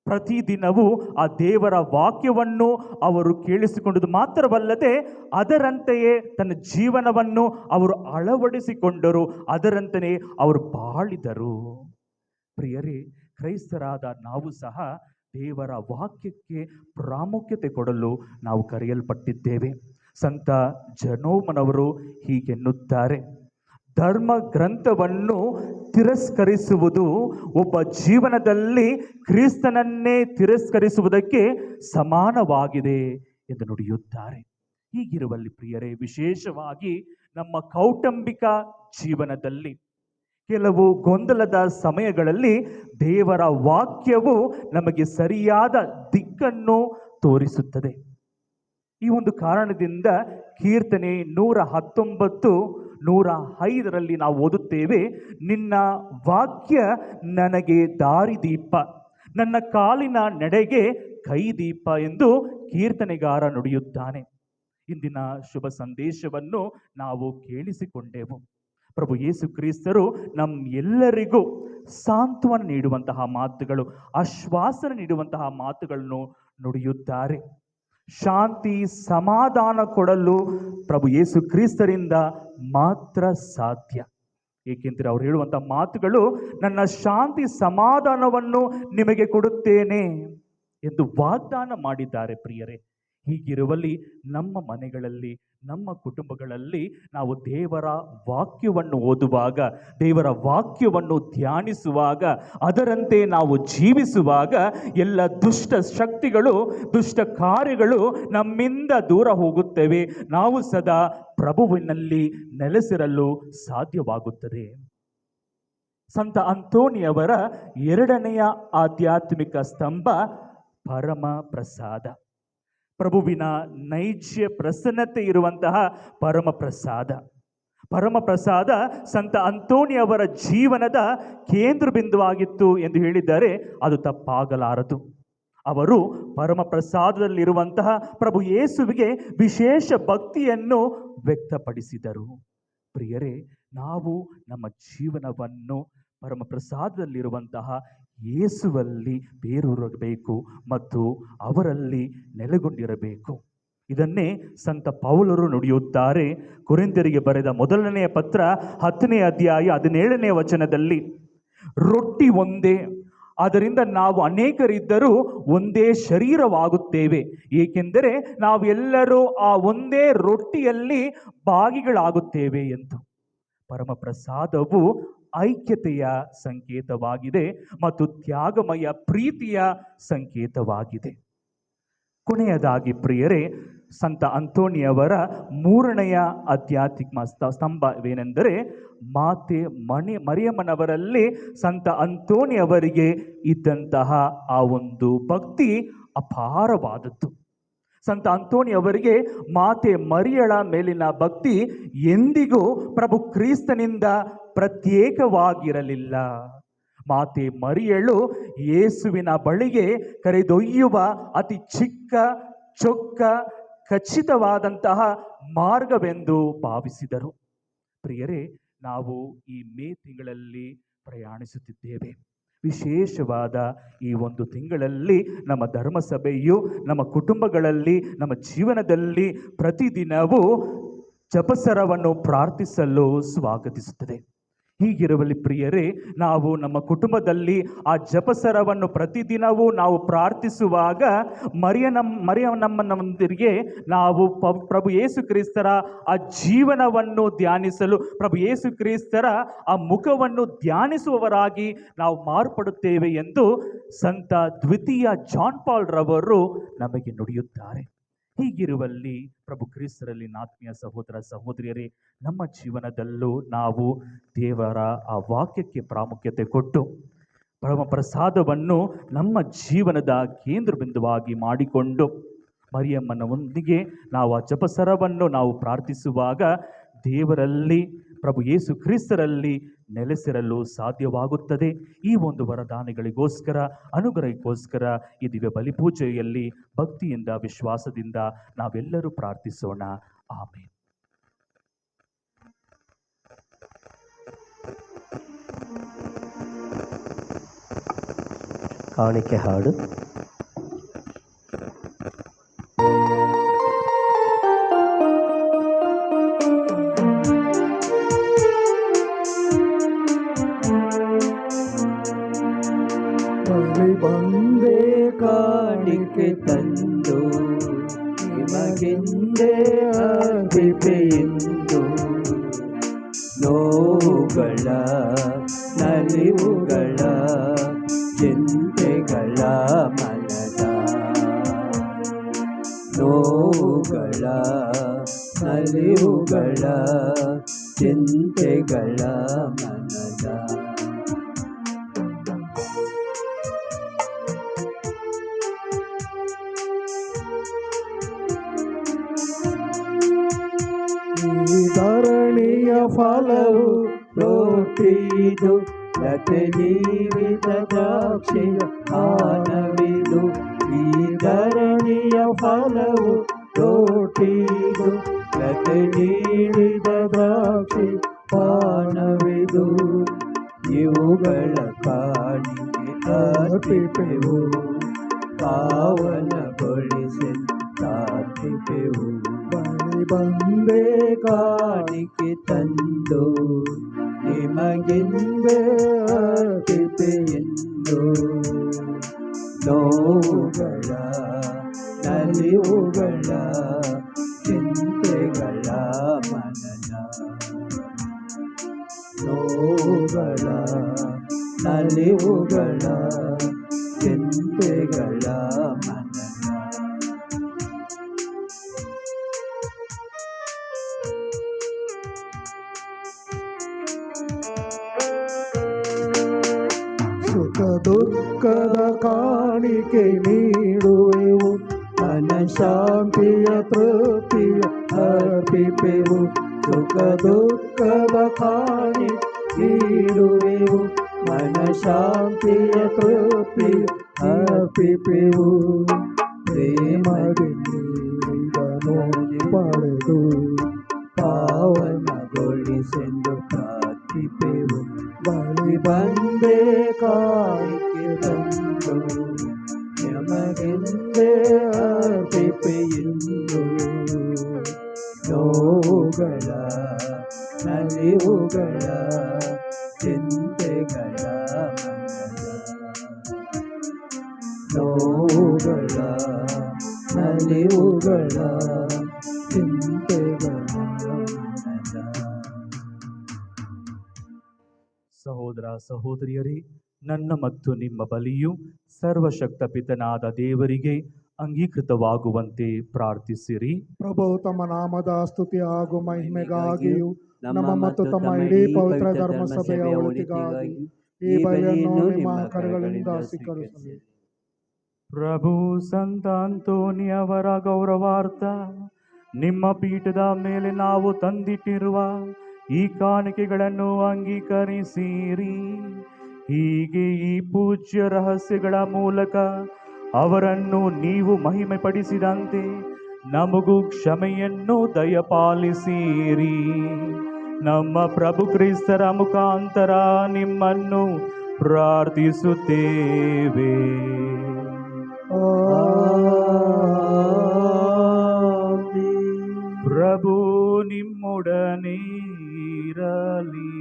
ಪ್ರತಿದಿನವೂ ಆ ದೇವರ ವಾಕ್ಯವನ್ನು ಅವರು ಕೇಳಿಸಿಕೊಂಡುದು ಮಾತ್ರವಲ್ಲದೆ ಅದರಂತೆಯೇ ತನ್ನ ಜೀವನವನ್ನು ಅವರು ಅಳವಡಿಸಿಕೊಂಡರು, ಅದರಂತೆಯೇ ಅವರು ಬಾಳಿದರು. ಪ್ರಿಯರೇ, ಕ್ರೈಸ್ತರಾದ ನಾವು ಸಹ ದೇವರ ವಾಕ್ಯಕ್ಕೆ ಪ್ರಾಮುಖ್ಯತೆ ಕೊಡಲು ನಾವು ಕರೆಯಲ್ಪಟ್ಟಿದ್ದೇವೆ. ಸಂತ ಜನೋಮನವರು ಹೀಗೆನ್ನುತ್ತಾರೆ, ಧರ್ಮ ಗ್ರಂಥವನ್ನು ತಿರಸ್ಕರಿಸುವುದು ಒಬ್ಬ ಜೀವನದಲ್ಲಿ ಕ್ರಿಸ್ತನನ್ನೇ ತಿರಸ್ಕರಿಸುವುದಕ್ಕೆ ಸಮಾನವಾಗಿದೆ ಎಂದು ನುಡಿಯುತ್ತಾರೆ. ಹೀಗಿರುವಲ್ಲಿ ಪ್ರಿಯರೇ, ವಿಶೇಷವಾಗಿ ನಮ್ಮ ಕೌಟುಂಬಿಕ ಜೀವನದಲ್ಲಿ ಕೆಲವು ಗೊಂದಲದ ಸಮಯಗಳಲ್ಲಿ ದೇವರ ವಾಕ್ಯವು ನಮಗೆ ಸರಿಯಾದ ದಿಕ್ಕನ್ನು ತೋರಿಸುತ್ತದೆ. ಈ ಒಂದು ಕಾರಣದಿಂದ ಕೀರ್ತನೆ 119, 105 ನಾವು ಓದುತ್ತೇವೆ, ನಿನ್ನ ವಾಕ್ಯ ನನಗೆ ದಾರಿದೀಪ, ನನ್ನ ಕಾಲಿನ ನಡೆಗೆ ಕೈದೀಪ ಎಂದು ಕೀರ್ತನೆಗಾರ ನುಡಿಯುತ್ತಾನೆ. ಇಂದಿನ ಶುಭ ಸಂದೇಶವನ್ನು ನಾವು ಕೇಳಿಸಿಕೊಂಡೆವು. ಪ್ರಭು ಯೇಸು ಕ್ರಿಸ್ತರು ನಮ್ಮೆಲ್ಲರಿಗೂ ಸಾಂತ್ವನ ನೀಡುವಂತಹ ಮಾತುಗಳು, ಆಶ್ವಾಸನೆ ನೀಡುವಂತಹ ಮಾತುಗಳನ್ನು ನುಡಿಯುತ್ತಾರೆ. ಶಾಂತಿ ಸಮಾಧಾನ ಕೊಡಲು ಪ್ರಭು ಯೇಸು ಕ್ರಿಸ್ತರಿಂದ ಮಾತ್ರ ಸಾಧ್ಯ. ಏಕೆಂದರೆ ಅವರು ಹೇಳುವಂತಹ ಮಾತುಗಳು, ನನ್ನ ಶಾಂತಿ ಸಮಾಧಾನವನ್ನು ನಿಮಗೆ ಕೊಡುತ್ತೇನೆ ಎಂದು ವಾಗ್ದಾನ ಮಾಡಿದ್ದಾರೆ. ಪ್ರಿಯರೇ, ಹೀಗಿರುವಲ್ಲಿ ನಮ್ಮ ಮನೆಗಳಲ್ಲಿ, ನಮ್ಮ ಕುಟುಂಬಗಳಲ್ಲಿ ನಾವು ದೇವರ ವಾಕ್ಯವನ್ನು ಓದುವಾಗ, ದೇವರ ವಾಕ್ಯವನ್ನು ಧ್ಯಾನಿಸುವಾಗ, ಅದರಂತೆ ನಾವು ಜೀವಿಸುವಾಗ ಎಲ್ಲ ದುಷ್ಟ ಶಕ್ತಿಗಳು, ದುಷ್ಟ ಕಾರ್ಯಗಳು ನಮ್ಮಿಂದ ದೂರ ಹೋಗುತ್ತವೆ. ನಾವು ಸದಾ ಪ್ರಭುವಿನಲ್ಲಿ ನೆಲೆಸಿರಲು ಸಾಧ್ಯವಾಗುತ್ತದೆ. ಸಂತ ಅಂತೋನಿಯವರ 2ನೆಯ ಆಧ್ಯಾತ್ಮಿಕ ಸ್ತಂಭ ಪರಮ ಪ್ರಸಾದ. ಪ್ರಭುವಿನ ನೈಜ ಪ್ರಸನ್ನತೆ ಇರುವಂತಹ ಪರಮ ಪ್ರಸಾದ. ಪರಮ ಪ್ರಸಾದ ಸಂತ ಅಂತೋನಿಯವರ ಜೀವನದ ಕೇಂದ್ರ ಬಿಂದುವಾಗಿತ್ತು ಎಂದು ಹೇಳಿದ್ದಾರೆ, ಅದು ತಪ್ಪಾಗಲಾರದು. ಅವರು ಪರಮ ಪ್ರಸಾದದಲ್ಲಿರುವಂತಹ ಪ್ರಭು ಯೇಸುವಿಗೆ ವಿಶೇಷ ಭಕ್ತಿಯನ್ನು ವ್ಯಕ್ತಪಡಿಸಿದರು. ಪ್ರಿಯರೇ, ನಾವು ನಮ್ಮ ಜೀವನವನ್ನು ಪರಮ ಪ್ರಸಾದದಲ್ಲಿರುವಂತಹ ಯೇಸುವಲ್ಲಿ ಬೇರೂರಬೇಕು ಮತ್ತು ಅವರಲ್ಲಿ ನೆಲೆಗೊಂಡಿರಬೇಕು. ಇದನ್ನೇ ಸಂತ ಪೌಲರು ನುಡಿಯುತ್ತಾರೆ. ಕೊರಿಂಥರಿಗೆ ಬರೆದ 1ನೇ ಪತ್ರ 10ನೇ ಅಧ್ಯಾಯ 17ನೇ ವಚನದಲ್ಲಿ, ರೊಟ್ಟಿ ಒಂದೇ, ಅದರಿಂದ ನಾವು ಅನೇಕರಿದ್ದರೂ ಒಂದೇ ಶರೀರವಾಗುತ್ತೇವೆ, ಏಕೆಂದರೆ ನಾವೆಲ್ಲರೂ ಆ ಒಂದೇ ರೊಟ್ಟಿಯಲ್ಲಿ ಭಾಗಿಗಳಾಗುತ್ತೇವೆ ಎಂದು. ಪರಮ ಪ್ರಸಾದವು ಐಕ್ಯತೆಯ ಸಂಕೇತವಾಗಿದೆ ಮತ್ತು ತ್ಯಾಗಮಯ ಪ್ರೀತಿಯ ಸಂಕೇತವಾಗಿದೆ. ಕೊನೆಯದಾಗಿ ಪ್ರಿಯರೇ, ಸಂತ ಅಂತೋನಿಯವರ 3ನೆಯ ಆಧ್ಯಾತ್ಮಿಕ ಸ್ತಂಭವೇನೆಂದರೆ, ಮಾತೆ ಮರಿಯಮ್ಮನವರಲ್ಲಿ ಸಂತ ಅಂತೋನಿಯವರಿಗೆ ಇದ್ದಂತಹ ಆ ಒಂದು ಭಕ್ತಿ ಅಪಾರವಾದದ್ದು. ಸಂತ ಅಂತೋನಿಯವರಿಗೆ ಮಾತೆ ಮರಿಯಳ ಮೇಲಿನ ಭಕ್ತಿ ಎಂದಿಗೂ ಪ್ರಭು ಕ್ರಿಸ್ತನಿಂದ ಪ್ರತ್ಯೇಕವಾಗಿರಲಿಲ್ಲ. ಮಾತೆ ಮರಿಯಳು ಯೇಸುವಿನ ಬಳಿಗೆ ಕರೆದೊಯ್ಯುವ ಅತಿ ಚಿಕ್ಕ, ಚೊಕ್ಕ, ಖಚಿತವಾದಂತಹ ಮಾರ್ಗವೆಂದು ಭಾವಿಸಿದರು. ಪ್ರಿಯರೇ, ನಾವು ಈ ಮೇ ತಿಂಗಳಲ್ಲಿ ಪ್ರಯಾಣಿಸುತ್ತಿದ್ದೇವೆ. ವಿಶೇಷವಾದ ಈ ಒಂದು ತಿಂಗಳಲ್ಲಿ ನಮ್ಮ ಧರ್ಮಸಭೆಯು ನಮ್ಮ ಕುಟುಂಬಗಳಲ್ಲಿ, ನಮ್ಮ ಜೀವನದಲ್ಲಿ ಪ್ರತಿದಿನವೂ ಜಪಸರವನ್ನು ಪ್ರಾರ್ಥಿಸಲು ಸ್ವಾಗತಿಸುತ್ತದೆ. ಹೀಗಿರುವಲ್ಲಿ ಪ್ರಿಯರೇ, ನಾವು ನಮ್ಮ ಕುಟುಂಬದಲ್ಲಿ ಆ ಜಪಸರವನ್ನು ಪ್ರತಿದಿನವೂ ನಾವು ಪ್ರಾರ್ಥಿಸುವಾಗ ನಮ್ಮನೊಂದಿಗೆ ನಾವು ಪ್ರಭು ಯೇಸು ಕ್ರಿಸ್ತರ ಆ ಜೀವನವನ್ನು ಧ್ಯಾನಿಸಲು, ಪ್ರಭು ಯೇಸು ಕ್ರಿಸ್ತರ ಆ ಮುಖವನ್ನು ಧ್ಯಾನಿಸುವವರಾಗಿ ನಾವು ಮಾರ್ಪಡುತ್ತೇವೆ ಎಂದು ಸಂತ ದ್ವಿತೀಯ ಜಾನ್ ಪಾಲ್ ರವರು ನಮಗೆ ನುಡಿಯುತ್ತಾರೆ. ಹೀಗಿರುವಲ್ಲಿ ಪ್ರಭು ಕ್ರಿಸ್ತರಲ್ಲಿ ಆತ್ಮೀಯ ಸಹೋದರ ಸಹೋದರಿಯರೇ, ನಮ್ಮ ಜೀವನದಲ್ಲೂ ನಾವು ದೇವರ ಆ ವಾಕ್ಯಕ್ಕೆ ಪ್ರಾಮುಖ್ಯತೆ ಕೊಟ್ಟು ಪರಮ ಪ್ರಸಾದವನ್ನು ನಮ್ಮ ಜೀವನದ ಕೇಂದ್ರ ಬಿಂದುವಾಗಿ ಮಾಡಿಕೊಂಡು ಮರಿಯಮ್ಮನೊಂದಿಗೆ ನಾವು ಆ ಜಪಸರವನ್ನು ನಾವು ಪ್ರಾರ್ಥಿಸುವಾಗ ದೇವರಲ್ಲಿ, ಪ್ರಭು ಯೇಸು ಕ್ರಿಸ್ತರಲ್ಲಿ ನೆಲೆಸಿರಲು ಸಾಧ್ಯವಾಗುತ್ತದೆ. ಈ ಒಂದು ವರದಾನಗಳಿಗೋಸ್ಕರ, ಅನುಗ್ರಹಕ್ಕೋಸ್ಕರ ಈ ದಿವ್ಯ ಬಲಿಪೂಜೆಯಲ್ಲಿ ಭಕ್ತಿಯಿಂದ, ವಿಶ್ವಾಸದಿಂದ ನಾವೆಲ್ಲರೂ ಪ್ರಾರ್ಥಿಸೋಣ. ಆಮೇಲೆ ಕಾಣಿಕೆ ಹಾಡು. ಬಂದೇ ಕಾಣಿಕೆ ತಂದು ನಿಮಗೆಂದೇ ಅರ್ಪಿಪೆಯೆಂದು, ನೋವುಗಳ ನಲಿವುಗಳ ಚಿಂತೆಗಳ ಮನದ, ನೋವುಗಳ ನಲಿವುಗಳ ಚಿಂತೆಗಳ ಮನದ, ಈ ಧರಣಿಯ ಫಲವು ರೋಟಿದು ಪ್ರತಿ ಜೀವಿತ ದ್ರಾಕ್ಷಿಯ ಪಾನವಿದು, ಈ ಧರಣಿಯ ಫಲವು ರೋಟಿದು ಪ್ರತಿ ಜೀವಿತ ದ್ರಾಕ್ಷಿ ಪಾನವಿದು, ಇವುಗಳ ಕಾಣಿಕೆ ಅರ್ಪಿಪೆವು, ಪಾವನಗೊಳಿಸಿ ಪ್ರಾರ್ಥಿಪೆವು. ಬಂದೇ ಕಾಣಿಕೆ ತಂದು ನಿಮಗೆಂದೇ ಅರ್ಪಿಪೆಯೆಂದು, ನೋವುಗಳ ನಲಿವುಗಳ ಚಿಂತೆಗಳ ಮನನ, ನೋವುಗಳ ನಲಿವುಗಳ ಚಿಂತೆಗಳ ಮನನ. ಸುಖ ದುಃಖದ ಕಾಣಿಕೆ ನೀಡುವೆವು, ಮನಃಶಾಂತಿಯ ತೃಪ್ತಿಯ ಅರ್ಪಿಪೆವು, ಸುಖ ದುಃಖದ ಕಾಣಿಕೆ ನೀಡುವೆವು, ಮನಃಶಾಂತಿಯ ತೃಪ್ತಿಯ ಅರ್ಪಿಪೆವು. ಪ್ರೇಮದಿಂದನು ಪಡೆದು ಪಾವನಗೊಳಿಸೆಂದು ಪ್ರಾರ್ಥಿಪೆವು. ಬಳಿ ಬಂದೇ ಕಾಣಿಕೆ ತಂದು ನಮಗೆಂದೇ ಅರ್ಪಿಪೆಯೆಂದು, ನೋವುಗಳ ನಲಿವುಗಳ ಚಿಂತೆಗಳ ಮನದ, ನೋವುಗಳ ನಲಿವುಗಳ ಚಿಂತೆಗಳ ಮನದ. ಸಹೋದರ ಸಹೋದರಿಯರೇ, ನನ್ನ ಮತ್ತು ನಿಮ್ಮ ಬಲಿಯು ಸರ್ವಶಕ್ತ ಪಿತನಾದ ದೇವರಿಗೆ ಅಂಗೀಕೃತವಾಗುವಂತೆ ಪ್ರಾರ್ಥಿಸಿರಿ. ಪ್ರಭು ತಮ್ಮ ನಾಮದ ಸ್ತುತಿ ಹಾಗೂ ಮಹಿಮೆಗಾಗಿಯೂ ನಮ್ಮ ಮತ್ತು ತಮ್ಮ ಇಡೀ ಪವಿತ್ರ ಧರ್ಮ ಸಭೆಯ ಒಳಿತಿಗಾಗಿ ಈ ಬಲಿಯನ್ನು ನಿಮ್ಮ ಕರಗಳಿಂದ ಸ್ವೀಕರಿಸಲಿ. ಪ್ರಭು ಸಂತ ಅಂತೋನಿಯವರ ಗೌರವಾರ್ಥ ನಿಮ್ಮ ಪೀಠದ ಮೇಲೆ ನಾವು ತಂದಿಟ್ಟಿರುವ ಈ ಕಾಣಿಕೆಗಳನ್ನು ಅಂಗೀಕರಿಸಿರಿ. ಹೀಗೆ ಈ ಪೂಜ್ಯ ರಹಸ್ಯಗಳ ಮೂಲಕ ಅವರನ್ನು ನೀವು ಮಹಿಮೆ ಪಡಿಸಿದಂತೆ ನಮಗೂ ಕ್ಷಮೆಯನ್ನು ದಯಪಾಲಿಸಿರಿ. ನಮ್ಮ ಪ್ರಭು ಕ್ರಿಸ್ತರ ಮುಖಾಂತರ ನಿಮ್ಮನ್ನು ಪ್ರಾರ್ಥಿಸುತ್ತೇವೆ. ಪ್ರಭು ನಿಮ್ಮೊಡನೆ ಇರಲಿ.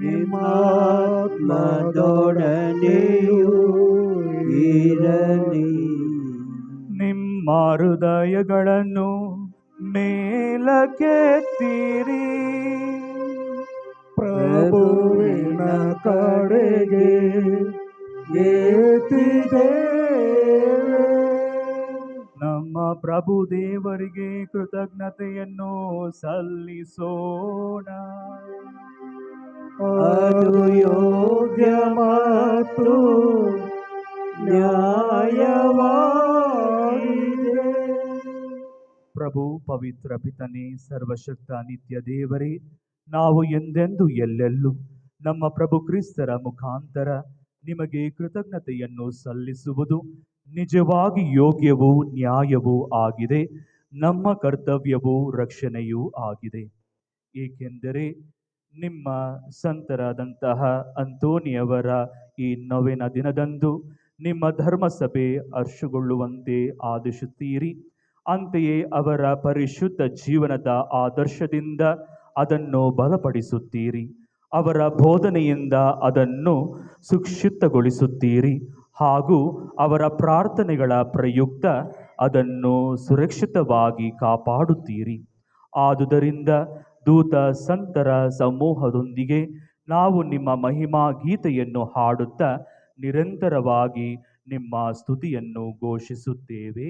ನಿಮ್ಮಾತ್ಮದೊಡನೆಯೂ ಇರಲಿ. ನಿಮ್ಮ ಹೃದಯಗಳನ್ನು ಮೇಲಕ್ಕೆತ್ತಿರಿ. ಪ್ರಭುವಿನ ಕಡೆಗೆ ಎತ್ತಿದ್ದೇವೆ. ನಮ್ಮ ಪ್ರಭು ದೇವರಿಗೆ ಕೃತಜ್ಞತೆಯನ್ನು ಸಲ್ಲಿಸೋಣ. ಅದು ಯೋಗ್ಯ ಮತ್ತು ನ್ಯಾಯವಾಗಿದೆ. ಪ್ರಭು ಪವಿತ್ರ ಪಿತನೇ, ಸರ್ವಶಕ್ತ ನಿತ್ಯ ದೇವರೇ, ನಾವು ಎಂದೆಂದು ಎಲ್ಲೆಲ್ಲೂ ನಮ್ಮ ಪ್ರಭು ಕ್ರಿಸ್ತರ ಮುಖಾಂತರ ನಿಮಗೆ ಕೃತಜ್ಞತೆಯನ್ನು ಸಲ್ಲಿಸುವುದು ನಿಜವಾಗಿ ಯೋಗ್ಯವೂ ನ್ಯಾಯವೂ ಆಗಿದೆ. ನಮ್ಮ ಕರ್ತವ್ಯವೂ ರಕ್ಷಣೆಯೂ ಆಗಿದೆ. ಏಕೆಂದರೆ ನಿಮ್ಮ ಸಂತರಾದಂತಹ ಅಂತೋನಿಯವರ ಈ ನೊವೆನ ದಿನದಂದು ನಿಮ್ಮ ಧರ್ಮಸಭೆ ಹರ್ಷಗೊಳ್ಳುವಂತೆ ಆದೇಶಿಸುತ್ತೀರಿ. ಅಂತೆಯೇ ಅವರ ಪರಿಶುದ್ಧ ಜೀವನದ ಆದರ್ಶದಿಂದ ಅದನ್ನು ಬಲಪಡಿಸುತ್ತೀರಿ. ಅವರ ಬೋಧನೆಯಿಂದ ಅದನ್ನು ಸುಕ್ಷಿತಗೊಳಿಸುತ್ತೀರಿ. ಹಾಗೂ ಅವರ ಪ್ರಾರ್ಥನೆಗಳ ಪ್ರಯುಕ್ತ ಅದನ್ನು ಸುರಕ್ಷಿತವಾಗಿ ಕಾಪಾಡುತ್ತೀರಿ. ಆದುದರಿಂದ ದೂತ ಸಂತರ ಸಮೂಹದೊಂದಿಗೆ ನಾವು ನಿಮ್ಮ ಮಹಿಮಾ ಗೀತೆಯನ್ನು ಹಾಡುತ್ತಾ ನಿರಂತರವಾಗಿ ನಿಮ್ಮ ಸ್ತುತಿಯನ್ನು ಘೋಷಿಸುತ್ತೇವೆ.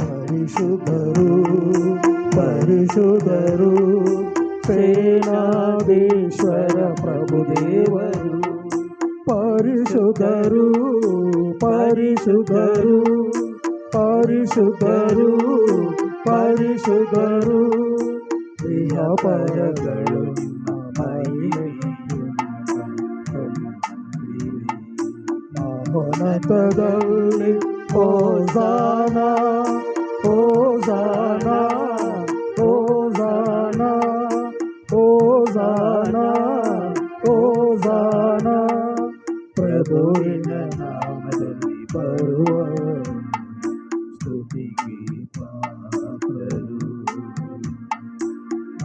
ಪರಿಶುದ್ಧರು ಪರಿಶುದ್ಧರು ಸೇನಾಧೀಶ್ವರ ಪ್ರಭುದೇವರು. ಪರಿಶುದ್ಧರು ಪರಿಶುದ್ಧರು ಪರಿಶುದ್ಧರು ಪರಿಶುದ್ಧರು. ಪ್ರಿಯ ಪರಗಳು ನಿಮ್ಮ ಮಹೋನ್ನತದಲ್ಲಿ ಹೋಸಾನ ಹೋಸಾನ ಹೋಸಾನ ಹೋಸಾನ ಹೋಸಾನ. ಪ್ರಭುವಿನ ನಾಮದಲ್ಲಿ ಬರುವವರು ಸ್ತುತಿಗೆ ಪಾತ್ರರು.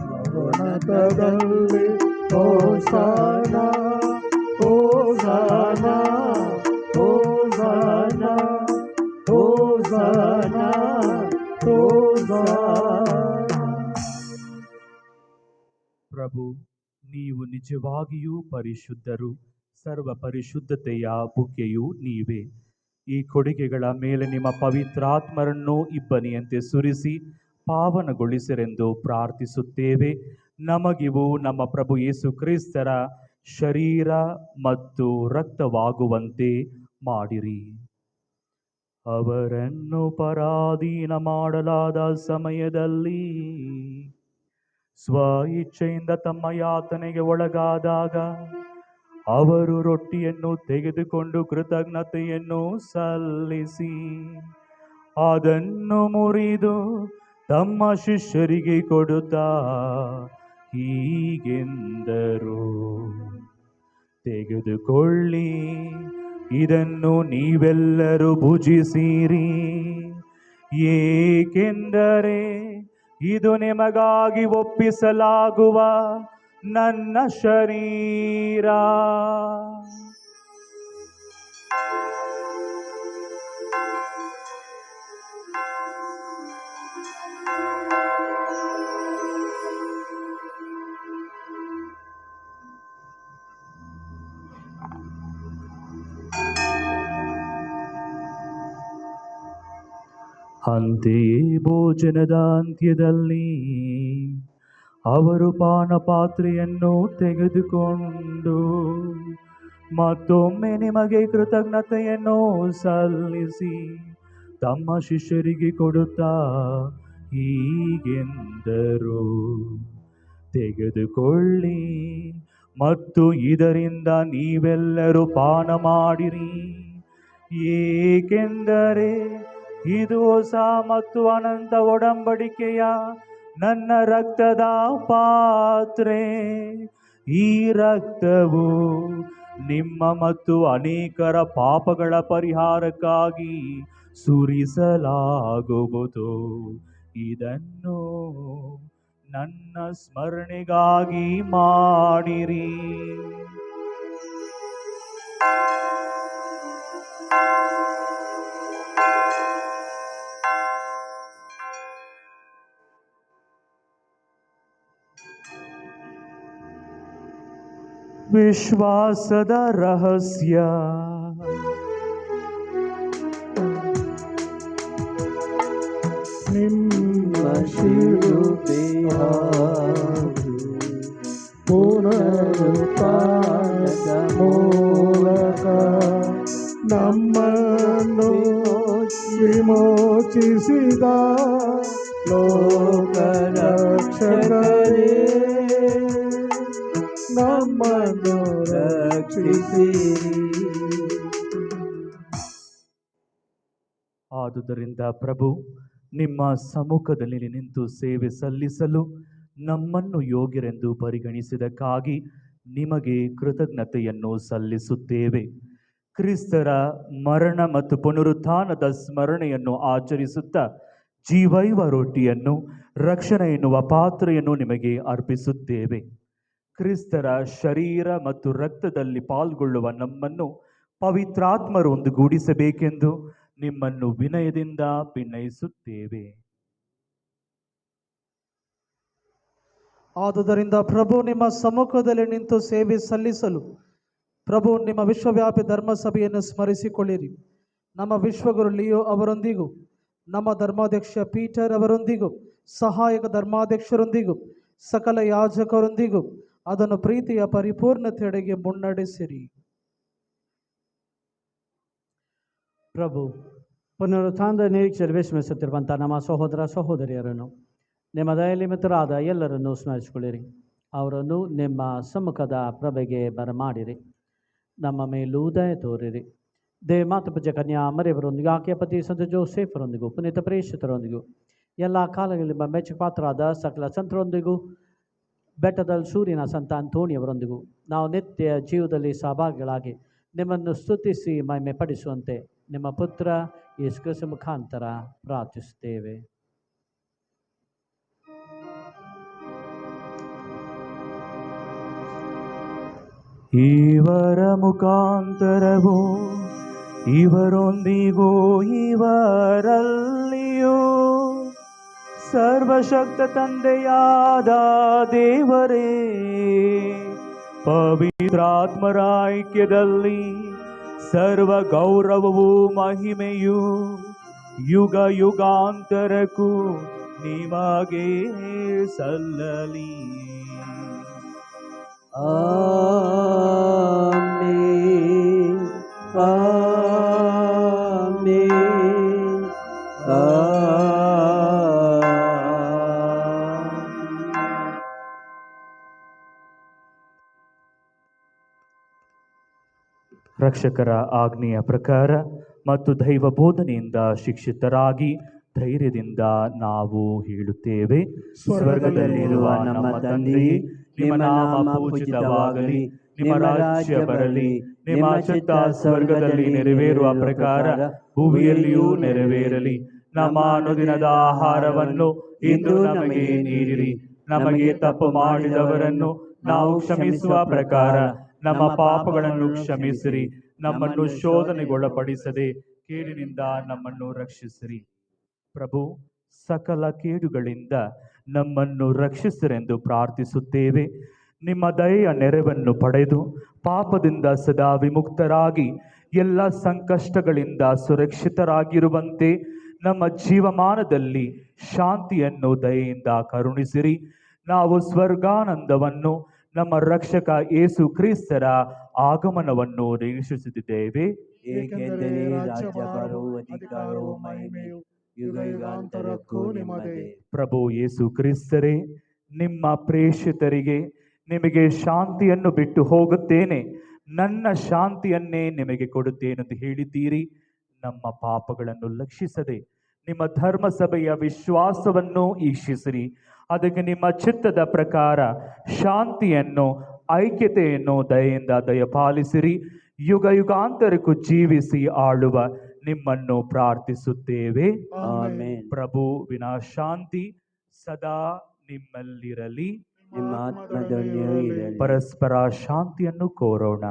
ಮಹೋನ್ನತದಲ್ಲಿ ಹೋಸಾನ ಹೋಸಾನ ಹೋಸಾನ ಹೋಸಾನ ಹೋಸಾನ. ಪ್ರಭು, ನೀವು ನಿಜವಾಗಿಯೂ ಪರಿಶುದ್ಧರು. ಸರ್ವ ಪರಿಶುದ್ಧತೆಯ ಬುಗ್ಗೆಯೂ ನೀವೇ. ಈ ಕೊಡುಗೆಗಳ ಮೇಲೆ ನಿಮ್ಮ ಪವಿತ್ರಾತ್ಮರನ್ನು ಇಬ್ಬನಿಯಂತೆ ಸುರಿಸಿ ಪಾವನಗೊಳಿಸಿರೆಂದು ಪ್ರಾರ್ಥಿಸುತ್ತೇವೆ. ನಮಗಿವು ನಮ್ಮ ಪ್ರಭು ಯೇಸು ಕ್ರಿಸ್ತರ ಶರೀರ ಮತ್ತು ರಕ್ತವಾಗುವಂತೆ ಮಾಡಿರಿ. ಅವರನ್ನು ಪರಾಧೀನ ಮಾಡಲಾದ ಸಮಯದಲ್ಲಿ ಸ್ವ ಇಚ್ಛೆಯಿಂದ ತಮ್ಮ ಯಾತನೆಗೆ ಒಳಗಾದಾಗ ಅವರು ರೊಟ್ಟಿಯನ್ನು ತೆಗೆದುಕೊಂಡು ಕೃತಜ್ಞತೆಯನ್ನು ಸಲ್ಲಿಸಿ ಅದನ್ನು ಮುರಿದು ತಮ್ಮ ಶಿಷ್ಯರಿಗೆ ಕೊಡುತ್ತಾ ಹೀಗೆಂದರು, ತೆಗೆದುಕೊಳ್ಳಿ, ಇದನ್ನು ನೀವೆಲ್ಲರೂ ಭುಜಿಸಿರಿ. ಏಕೆಂದರೆ ಇದು ನಿಮಗಾಗಿ ಒಪ್ಪಿಸಲಾಗುವ ನನ್ನ ಶರೀರ. ಅಂತೆಯೇ ಭೋಜನದ ಅಂತ್ಯದಲ್ಲಿ ಅವರು ಪಾನಪಾತ್ರೆಯನ್ನು ತೆಗೆದುಕೊಂಡು ಮತ್ತೊಮ್ಮೆ ನಿಮಗೆ ಕೃತಜ್ಞತೆಯನ್ನು ಸಲ್ಲಿಸಿ ತಮ್ಮ ಶಿಷ್ಯರಿಗೆ ಕೊಡುತ್ತಾ ಹೀಗೆಂದರು, ತೆಗೆದುಕೊಳ್ಳಿ ಮತ್ತು ಇದರಿಂದ ನೀವೆಲ್ಲರೂ ಪಾನ ಮಾಡಿರಿ. ಏಕೆಂದರೆ ಇದು ಹೊಸ ಮತ್ತು ಅನಂತ ಒಡಂಬಡಿಕೆಯ ನನ್ನ ರಕ್ತದ ಪಾತ್ರೆ. ಈ ರಕ್ತವು ನಿಮ್ಮ ಮತ್ತು ಅನೇಕರ ಪಾಪಗಳ ಪರಿಹಾರಕ್ಕಾಗಿ ಸುರಿಸಲಾಗುವುದು. ಇದನ್ನು ನನ್ನ ಸ್ಮರಣೆಗಾಗಿ ಮಾಡಿರಿ. ವಿಶ್ವಾಸದ ರಹಸ್ಯ. ನಿಮ್ಮ ಶಿಲುಬೆಯ ಪುನರುತ್ಥಾನದ ಮೂಲಕ ನಮ್ಮನ್ನು ವಿಮೋಚಿಸಿದ ಲೋಕರಕ್ಷಕರೇ, ನಮ್ಮನ್ನು ರಕ್ಷಿಸಿರಿ. ಆದುದರಿಂದ ಪ್ರಭು, ನಿಮ್ಮ ಸಮ್ಮುಖದಲ್ಲಿ ನಿಂತು ಸೇವೆ ಸಲ್ಲಿಸಲು ನಮ್ಮನ್ನು ಯೋಗ್ಯರೆಂದು ಪರಿಗಣಿಸಿದಕ್ಕಾಗಿ ನಿಮಗೆ ಕೃತಜ್ಞತೆಯನ್ನು ಸಲ್ಲಿಸುತ್ತೇವೆ. ಕ್ರಿಸ್ತರ ಮರಣ ಮತ್ತು ಪುನರುತ್ಥಾನದ ಸ್ಮರಣೆಯನ್ನು ಆಚರಿಸುತ್ತಾ ಜೀವೈವ ರೊಟ್ಟಿಯನ್ನು, ರಕ್ಷಣೆ ಎನ್ನುವ ಪಾತ್ರೆಯನ್ನು ನಿಮಗೆ ಅರ್ಪಿಸುತ್ತೇವೆ. ಕ್ರಿಸ್ತರ ಶರೀರ ಮತ್ತು ರಕ್ತದಲ್ಲಿ ಪಾಲ್ಗೊಳ್ಳುವ ನಮ್ಮನ್ನು ಪವಿತ್ರಾತ್ಮರು ಒಂದುಗೂಡಿಸಬೇಕೆಂದು ನಿಮ್ಮನ್ನು ವಿನಯದಿಂದ ಭಿನ್ನಯಿಸುತ್ತೇವೆ. ಆದುದರಿಂದ ಪ್ರಭು, ನಿಮ್ಮ ಸಮ್ಮುಖದಲ್ಲಿ ನಿಂತು ಸೇವೆ ಸಲ್ಲಿಸಲು ಪ್ರಭು ನಿಮ್ಮ ವಿಶ್ವವ್ಯಾಪಿ ಧರ್ಮಸಭೆಯನ್ನು ಸ್ಮರಿಸಿಕೊಳ್ಳಿರಿ. ನಮ್ಮ ವಿಶ್ವಗುರು ಲಿಯೋ ಅವರೊಂದಿಗೂ, ನಮ್ಮ ಧರ್ಮಾಧ್ಯಕ್ಷ ಪೀಟರ್ ಅವರೊಂದಿಗೂ, ಸಹಾಯಕ ಧರ್ಮಾಧ್ಯಕ್ಷರೊಂದಿಗೂ, ಸಕಲ ಯಾಜಕರೊಂದಿಗೂ ಅದನ್ನು ಪ್ರೀತಿಯ ಪರಿಪೂರ್ಣತೆಯಡೆಗೆ ಮುನ್ನಡೆಸಿರಿ. ಪ್ರಭು, ಪುನರುತ್ಥಾನದ ನಿರೀಕ್ಷೆಯಲ್ಲಿ ವಿಶ್ರಮಿಸುತ್ತಿರುವಂಥ ನಮ್ಮ ಸಹೋದರ ಸಹೋದರಿಯರನ್ನು, ನಿಮ್ಮ ದಯೆಯಲ್ಲಿ ಮಿತ್ರರಾದ ಎಲ್ಲರನ್ನೂ ಸ್ಮರಿಸಿಕೊಳ್ಳಿರಿ. ಅವರನ್ನು ನಿಮ್ಮ ಸಮ್ಮುಖದ ಪ್ರಭೆಗೆ ಬರಮಾಡಿರಿ. ನಮ್ಮ ಮೇಲೂ ದಯೆ ತೋರಿರಿ. ಮಾತು ಪೂಜ್ಯ ಕನ್ಯಾ ಮರಿಯವರೊಂದಿಗೂ, ಆಕೆಯ ಪತಿ ಸಂತ ಜೋಸೆಫರೊಂದಿಗೂ, ಪುನೀತ ಪ್ರೇಷಿತರೊಂದಿಗೂ, ಎಲ್ಲ ಕಾಲಗಳಲ್ಲಿ ಮೆಚ್ಚುಗೆ ಪಾತ್ರರಾದ ಸಕಲ ಸಂತರೊಂದಿಗೂ, ಬೆಟ್ಟದಲ್ಲಿ ಸೂರ್ಯನ ಸಂತ ಅಂತೋಣಿಯವರೊಂದಿಗೂ ನಾವು ನಿತ್ಯ ಜೀವದಲ್ಲಿ ಸಹಭಾಗಿಗಳಾಗಿ ನಿಮ್ಮನ್ನು ಸ್ತುತಿಸಿ ಮಹಿಮೆ ಪಡಿಸುವಂತೆ ನಿಮ್ಮ ಪುತ್ರ ಯೇಸು ಕ್ರಿಸ್ತ ಮುಖಾಂತರ ಪ್ರಾರ್ಥಿಸುತ್ತೇವೆ. ಇವರ ಮುಖಾಂತರವೂ ಇವರೊಂದಿಗೂ ಇವರಲ್ಲಿಯೂ ಸರ್ವಶಕ್ತ ತಂದೆಯಾದ ದೇವರೇ, ಪವಿತ್ರಾತ್ಮರ ಐಕ್ಯದಲ್ಲಿ ಸರ್ವ ಗೌರವವೂ ಮಹಿಮೆಯೂ ಯುಗ ಯುಗಾಂತರಕ್ಕೂ ನಿಮಗೆ ಸಲ್ಲಲಿ. ಆಮೆನ್. ಆಮೆನ್. ರಕ್ಷಕರ ಆಜ್ಞೆಯ ಪ್ರಕಾರ ಮತ್ತು ದೈವ ಬೋಧನೆಯಿಂದ ಶಿಕ್ಷಿತರಾಗಿ ಧೈರ್ಯದಿಂದ ನಾವು ಹೇಳುತ್ತೇವೆ. ಸ್ವರ್ಗದಲ್ಲಿರುವ ನಮ್ಮ ತಂದೆಯೇ, ನಿಮ್ಮ ನಾಮ ಪೂಜಿತವಾಗಲಿ, ನಿಮ್ಮ ರಾಜ್ಯ ಬರಲಿ, ನಿಮ್ಮ ಚಿತ್ತ ಸ್ವರ್ಗದಲ್ಲಿ ನೆರವೇರುವ ಪ್ರಕಾರ ಭೂಮಿಯಲ್ಲಿಯೂ ನೆರವೇರಲಿ. ನಮ್ಮ ಅನುದಿನದ ಆಹಾರವನ್ನು ಇಂದು ನಮಗೆ ನೀಡಿರಿ. ನಮಗೆ ತಪ್ಪು ಮಾಡಿದವರನ್ನು ನಾವು ಕ್ಷಮಿಸುವ ಪ್ರಕಾರ ನಮ್ಮ ಪಾಪಗಳನ್ನು ಕ್ಷಮಿಸಿರಿ. ನಮ್ಮನ್ನು ಶೋಧನೆಗೊಳಪಡಿಸದೆ ಕೇಡಿನಿಂದ ನಮ್ಮನ್ನು ರಕ್ಷಿಸಿರಿ. ಪ್ರಭು, ಸಕಲ ಕೇಡುಗಳಿಂದ ನಮ್ಮನ್ನು ರಕ್ಷಿಸಿರೆಂದು ಪ್ರಾರ್ಥಿಸುತ್ತೇವೆ. ನಿಮ್ಮ ದಯೆಯ ನೆರವನ್ನು ಪಡೆದು ಪಾಪದಿಂದ ಸದಾ ವಿಮುಕ್ತರಾಗಿ ಎಲ್ಲ ಸಂಕಷ್ಟಗಳಿಂದ ಸುರಕ್ಷಿತರಾಗಿರುವಂತೆ ನಮ್ಮ ಜೀವಮಾನದಲ್ಲಿ ಶಾಂತಿಯನ್ನು ದಯೆಯಿಂದ ಕರುಣಿಸಿರಿ. ನಾವು ಸ್ವರ್ಗಾನಂದವನ್ನು, ನಮ್ಮ ರಕ್ಷಕ ಯೇಸು ಕ್ರಿಸ್ತರ ಆಗಮನವನ್ನು ನಿರೀಕ್ಷಿಸುತ್ತಿದ್ದೇವೆ. ಏಕೆಂದರೆ ರಾಜ್ಯಭಾರವು, ಅಧಿಕಾರವು, ಮಹಿಮೆಯು ಯುಗ ಯುಗಾಂತರಕ್ಕೂ ನಿಮ್ಮದೇ. ಪ್ರಭು ಯೇಸು ಕ್ರಿಸ್ತರೇ, ನಿಮ್ಮ ಪ್ರೇಷಿತರಿಗೆ ನಿಮಗೆ ಶಾಂತಿಯನ್ನು ಬಿಟ್ಟು ಹೋಗುತ್ತೇನೆ, ನನ್ನ ಶಾಂತಿಯನ್ನೇ ನಿಮಗೆ ಕೊಡುತ್ತೇನೆಂದು ಹೇಳಿದ್ದೀರಿ. ನಮ್ಮ ಪಾಪಗಳನ್ನು ಲಕ್ಷಿಸದೆ ನಿಮ್ಮ ಧರ್ಮಸಭೆಯ ವಿಶ್ವಾಸವನ್ನು ಈಕ್ಷಿಸಿರಿ. ಅದಕ್ಕೆ ನಿಮ್ಮ ಚಿತ್ತದ ಪ್ರಕಾರ ಶಾಂತಿಯನ್ನು, ಐಕ್ಯತೆಯನ್ನು ದಯೆಯಿಂದ ದಯಪಾಲಿಸಿರಿ. ಯುಗ ಯುಗಾಂತರಕ್ಕೂ ಜೀವಿಸಿ ಆಳುವ ನಿಮ್ಮನ್ನು ಪ್ರಾರ್ಥಿಸುತ್ತೇವೆ. ಆಮೆನ್. ಪ್ರಭುವಿನ ಶಾಂತಿ ಸದಾ ನಿಮ್ಮಲ್ಲಿರಲಿ. ನಿಮ್ಮ ಆತ್ಮದೊಂದಿಗೆ ಇರಲಿ. ಪರಸ್ಪರ ಶಾಂತಿಯನ್ನು ಕೋರೋಣ.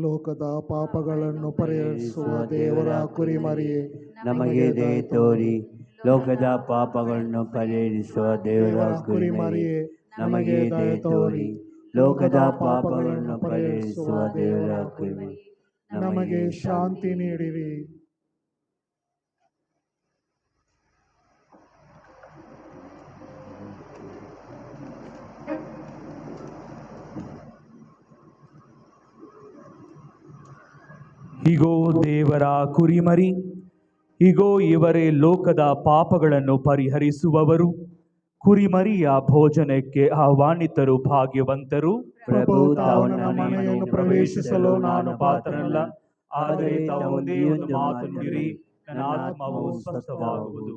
ಲೋಕದ ಪಾಪಗಳನ್ನು ಪರಿಹರಿಸುವ ದೇವರ ಕುರಿಮರಿಯೇ, ನಮಗೆ ದಯೆ ತೋರಿ. ಲೋಕದ ಪಾಪಗಳನ್ನು ಪರಿಹರಿಸುವ ದೇವರ ಕುರಿಮರಿಯೇ, ನಮಗೆ ದಯೆ ತೋರಿ. ಲೋಕದ ಪಾಪಗಳನ್ನು ಪರಿಹರಿಸುವ ದೇವರ ಕುರಿಮರಿ, ನಮಗೆ ಶಾಂತಿ ನೀಡಿರಿ. ಇಗೋ ದೇವರ ಕುರಿಮರಿ, ಇಗೋ ಇವರೇ ಲೋಕದ ಪಾಪಗಳನ್ನು ಪರಿಹರಿಸುವವರು. ಕುರಿಮರಿಯ ಭೋಜನಕ್ಕೆ ಆಹ್ವಾನಿತರು ಭಾಗ್ಯವಂತರು. ಪ್ರಭು ತಾವು ನನ್ನ ಮನೆಯನ್ನು ಪ್ರವೇಶಿಸಲು ನಾನು ಪಾತ್ರನಲ್ಲ, ಆದರೆ ತಾವು ಒಂದೇ ಒಂದು ಮಾತು ನುಡಿಯಿರಿ, ನನ್ನ ಆತ್ಮವು ಸ್ವಸ್ಥವಾಗುವುದು.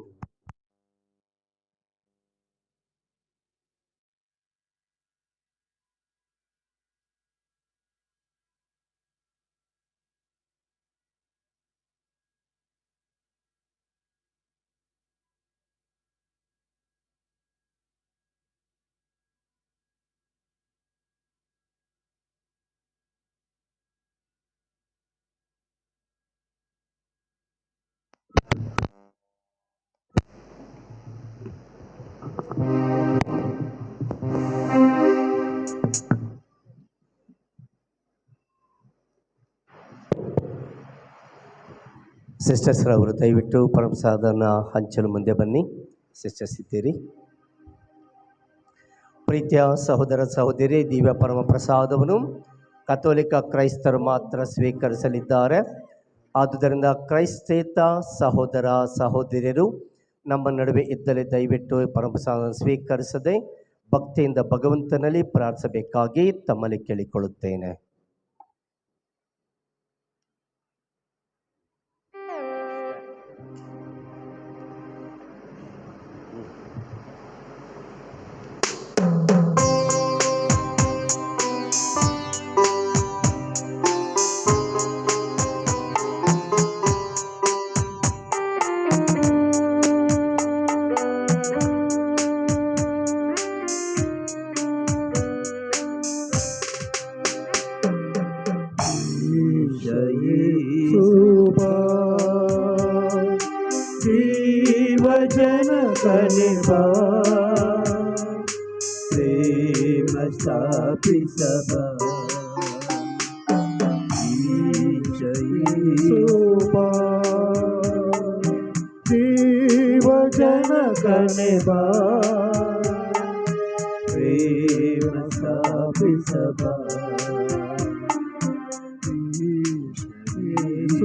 ಸಿಸ್ಟರ್ಸ್ ಅವರು ದಯವಿಟ್ಟು ಪರಮಪ್ರಸಾದನ ಹಂಚಲು ಮುಂದೆ ಬನ್ನಿ. ಸಿಸ್ಟರ್ಸ್ ಇದ್ದೀರಿ. ಪ್ರೀತಿಯ ಸಹೋದರ ಸಹೋದರಿ, ದಿವ್ಯ ಪರಮಪ್ರಸಾದವನ್ನು ಕಥೋಲಿಕ ಕ್ರೈಸ್ತರು ಮಾತ್ರ ಸ್ವೀಕರಿಸಲಿದ್ದಾರೆ. ಆದುದರಿಂದ ಕ್ರೈಸ್ತೇತ ಸಹೋದರ ಸಹೋದರಿಯರು ನಮ್ಮ ನಡುವೆ ಇದ್ದಲ್ಲಿ ದಯವಿಟ್ಟು ಪರಮಪ್ರಸಾದ ಸ್ವೀಕರಿಸದೆ ಭಕ್ತಿಯಿಂದ ಭಗವಂತನಲ್ಲಿ ಪ್ರಾರ್ಥಿಸಬೇಕಾಗಿ ತಮ್ಮಲ್ಲಿ ಕೇಳಿಕೊಳ್ಳುತ್ತೇನೆ. ಕನಿಬಾ ಪ್ರೇಮ ಸ್ಥಾಪಿಸಬ ಈಶಯೇಸುಬಾ ಜೀವಜನ ಕನಿಬಾ ಪ್ರೇಮ ಸ್ಥಾಪಿಸಬ ಈಶಯೇಸುಬಾ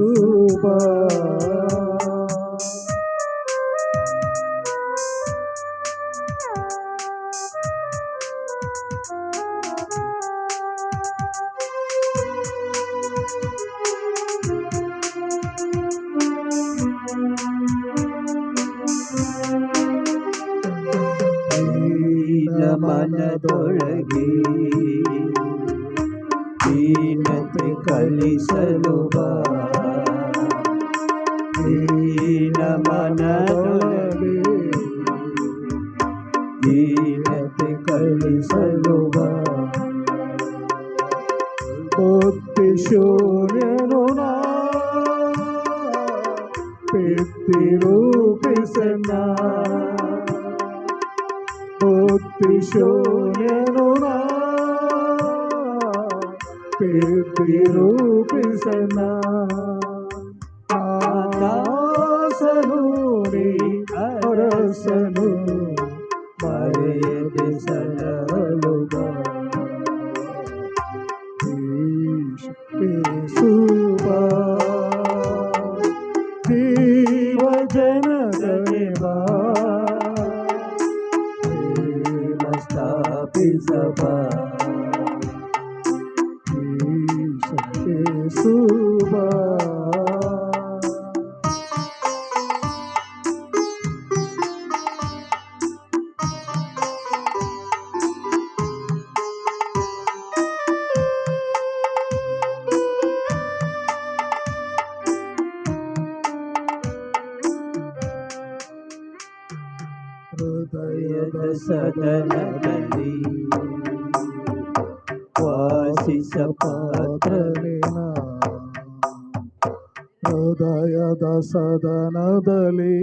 ಮನದೊಳಗೆ ದೀನತೆ ಕಲಿಸಲು ಬಾ ದೀನ ಮನದೊಳಗೆ ದೀನತೆ ಕಲಿಸಲು ಬಾ ಬುದ್ಧಿ ಶೂನ್ಯನು ನಾ ಪೆತ್ತಿ ರೂಪಿಸನ ಬುದ್ಧಿ ಶೂನ್ಯನು ನಾ ಪೆತ್ತಿ ರೂಪಿಸನ ಆಸನು ನೀ ಅರಸನು ಮರೆಯದೆ ಸಲಲು ಬಾ ಯೇಸುಬಾ ಜೀವಜನಗಣೆ ಬಾ ಪ್ರೇಮ ಸ್ಥಾಪಿಸಬಾ ಯೇಸುಬಾ ಹೃದಯದ ಸದನದಲ್ಲಿ ವಾಸಿಸ ಪಾತ್ರನೇನ ಹೃದಯದ ಸದನದಲ್ಲಿ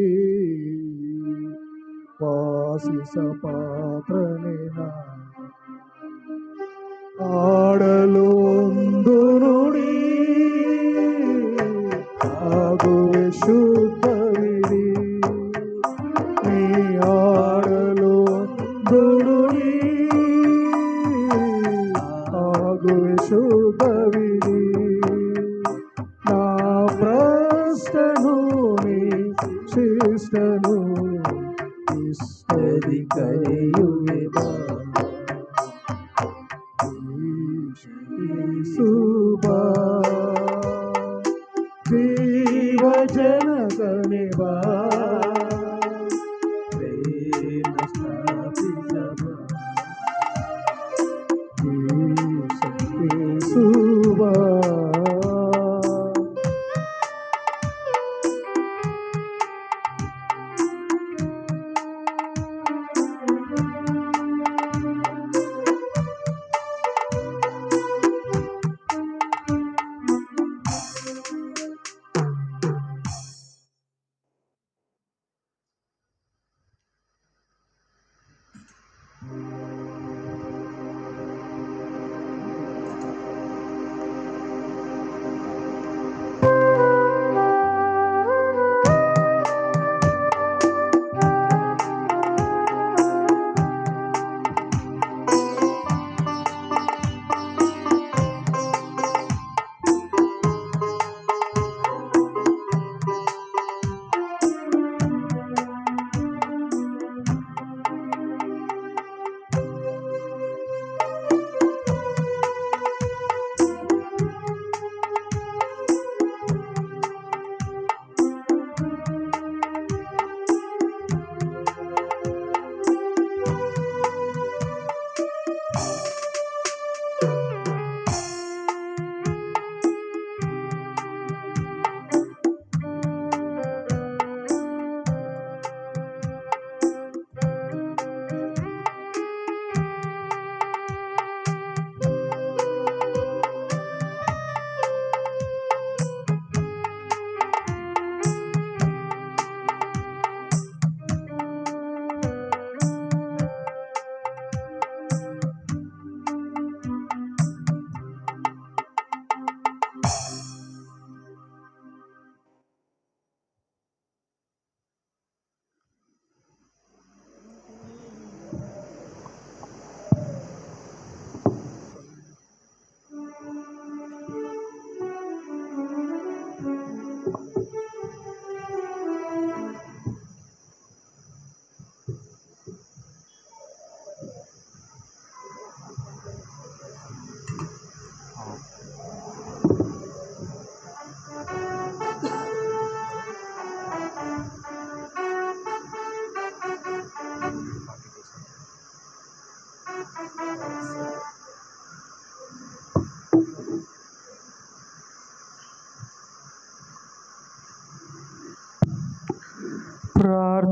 ವಾಸಿಸ ಪಾತ್ರನೇನ ಆಡಲು ಒಂದು ನುಡಿ ಆಗುವೆ ಶುದ್ಧವಿರಿ ನೀ ಆಡಲು ಒಂದು ನುಡಿ ಆಗುವೆ ಶುದ್ಧವಿರಿ ನಾ ಭ್ರಷ್ಟನು ನೀ ಶಿಷ್ಟನು ಇಷ್ಟದಿ ಕರೆಯುವೆ ಸುಬಾ ಜೀವ ಜನಕನೆ ಬಾ ಪ್ರೇಮ ಸ್ಥಾಪಿಸಬ ಸುಬಾ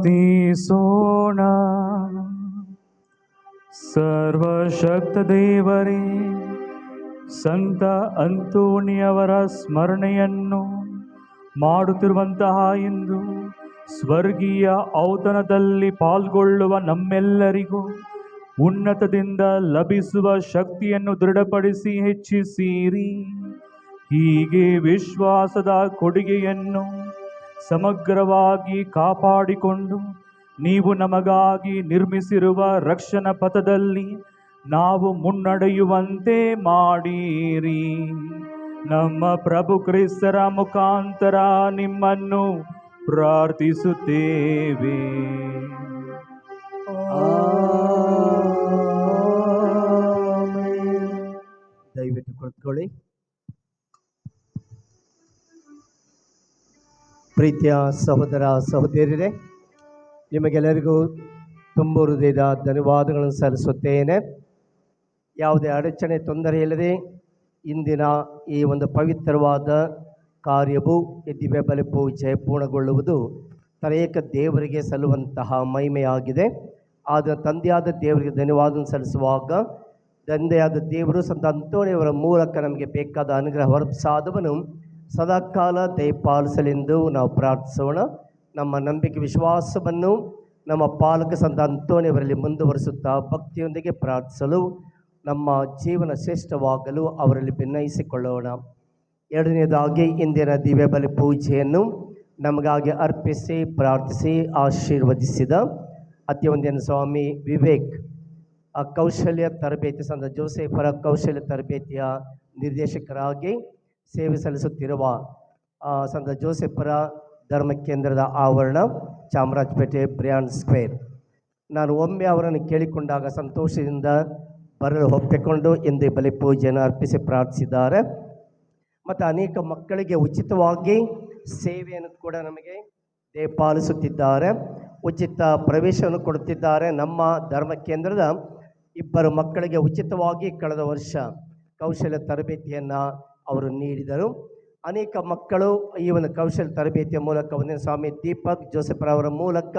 ಪ್ರಾರ್ಥಿಸೋಣ. ಸರ್ವಶಕ್ತ ದೇವರೇ, ಸಂತ ಅಂತೋಣಿಯವರ ಸ್ಮರಣೆಯನ್ನು ಮಾಡುತ್ತಿರುವಂತಹ ಇಂದು ಸ್ವರ್ಗೀಯ ಔತಣದಲ್ಲಿ ಪಾಲ್ಗೊಳ್ಳುವ ನಮ್ಮೆಲ್ಲರಿಗೂ ಉನ್ನತದಿಂದ ಲಭಿಸುವ ಶಕ್ತಿಯನ್ನು ದೃಢಪಡಿಸಿ ಹೆಚ್ಚಿಸಿರಿ. ಹೀಗೆ ವಿಶ್ವಾಸದ ಕೊಡುಗೆಯನ್ನು ಸಮಗ್ರವಾಗಿ ಕಾಪಾಡಿಕೊಂಡು ನೀವು ನಮಗಾಗಿ ನಿರ್ಮಿಸಿರುವ ರಕ್ಷಣಾ ಪಥದಲ್ಲಿ ನಾವು ಮುನ್ನಡೆಯುವಂತೆ ಮಾಡಿರಿ. ನಮ್ಮ ಪ್ರಭು ಕ್ರಿಸ್ತರ ಮುಖಾಂತರ ನಿಮ್ಮನ್ನು ಪ್ರಾರ್ಥಿಸುತ್ತೇವೆ. ದಯವಿಟ್ಟು ಕುಳಿತುಕೊಳ್ಳಿ. ಪ್ರೀತಿಯ ಸಹೋದರ ಸಹೋದರಿಯರೇ, ನಿಮಗೆಲ್ಲರಿಗೂ ತುಂಬ ಹೃದಯದ ಧನ್ಯವಾದಗಳನ್ನು ಸಲ್ಲಿಸುತ್ತೇನೆ. ಯಾವುದೇ ಅಡಚಣೆ ತೊಂದರೆ ಇಲ್ಲದೆ ಇಂದಿನ ಈ ಒಂದು ಪವಿತ್ರವಾದ ಕಾರ್ಯವು ದಿವ್ಯ ಬಲಿ ಪೂಜೆ ಪೂರ್ಣಗೊಳ್ಳುವುದು ತರೇಕ ದೇವರಿಗೆ ಸಲ್ಲುವಂತಹ ಮಹಿಮೆಯಾಗಿದೆ. ಆದ ತಂದೆಯಾದ ದೇವರಿಗೆ ಧನ್ಯವಾದ ಸಲ್ಲಿಸುವಾಗ ತಂದೆಯಾದ ದೇವರು ಸಂತ ಅಂತೋಣಿಯವರ ಮೂಲಕ ನಮಗೆ ಬೇಕಾದ ಅನುಗ್ರಹ ಹೊರಸಾದವನು ಸದಾಕಾಲ ದಯಪಾಲಿಸಲೆಂದು ನಾವು ಪ್ರಾರ್ಥಿಸೋಣ. ನಮ್ಮ ನಂಬಿಕೆ ವಿಶ್ವಾಸವನ್ನು ನಮ್ಮ ಪಾಲಕ ಸಂತ ಅಂತೋಣಿಯವರಲ್ಲಿ ಮುಂದುವರಿಸುತ್ತಾ ಭಕ್ತಿಯೊಂದಿಗೆ ಪ್ರಾರ್ಥಿಸಲು ನಮ್ಮ ಜೀವನ ಶ್ರೇಷ್ಠವಾಗಲು ಅವರಲ್ಲಿ ಭಿನ್ನಯಿಸಿಕೊಳ್ಳೋಣ. ಎರಡನೇದಾಗಿ ಇಂದಿನ ದಿವ್ಯ ಬಲಿ ಪೂಜೆಯನ್ನು ನಮಗಾಗಿ ಅರ್ಪಿಸಿ ಪ್ರಾರ್ಥಿಸಿ ಆಶೀರ್ವದಿಸಿದ ಅತ್ಯವಂದಿನ ಸ್ವಾಮಿ ವಿವೇಕ್ ಕೌಶಲ್ಯ ತರಬೇತಿ ಸಂತ ಜೋಸೆಫರ ಕೌಶಲ್ಯ ತರಬೇತಿಯ ನಿರ್ದೇಶಕರಾಗಿ ಸೇವೆ ಸಲ್ಲಿಸುತ್ತಿರುವ ಸಂತ ಜೋಸೆಫರ ಧರ್ಮ ಕೇಂದ್ರದ ಆವರಣ ಚಾಮರಾಜಪೇಟೆ ಬ್ರ್ಯಾಂಡ್ ಸ್ಕ್ವೇರ್. ನಾನು ಒಮ್ಮೆ ಅವರನ್ನು ಕೇಳಿಕೊಂಡಾಗ ಸಂತೋಷದಿಂದ ಬರಲು ಒಪ್ಪಿಕೊಂಡು ಇಂದು ಬಲಿ ಪೂಜೆಯನ್ನು ಅರ್ಪಿಸಿ ಪ್ರಾರ್ಥಿಸಿದ್ದಾರೆ. ಮತ್ತು ಅನೇಕ ಮಕ್ಕಳಿಗೆ ಉಚಿತವಾಗಿ ಸೇವೆಯನ್ನು ಕೂಡ ನಮಗೆ ಪಾಲಿಸುತ್ತಿದ್ದಾರೆ. ಉಚಿತ ಪ್ರವೇಶವನ್ನು ಕೊಡುತ್ತಿದ್ದಾರೆ. ನಮ್ಮ ಧರ್ಮ ಕೇಂದ್ರದ 2 ಮಕ್ಕಳಿಗೆ ಉಚಿತವಾಗಿ ಕಳೆದ ವರ್ಷ ಕೌಶಲ್ಯ ತರಬೇತಿಯನ್ನು ಅವರು ನೀಡಿದರು. ಅನೇಕ ಮಕ್ಕಳು ಈ ಒಂದು ಕೌಶಲ್ಯ ತರಬೇತಿಯ ಮೂಲಕ ಒಂದಿನ ಸ್ವಾಮಿ ದೀಪಕ್ ಜೋಸೆಫ್ರವರ ಮೂಲಕ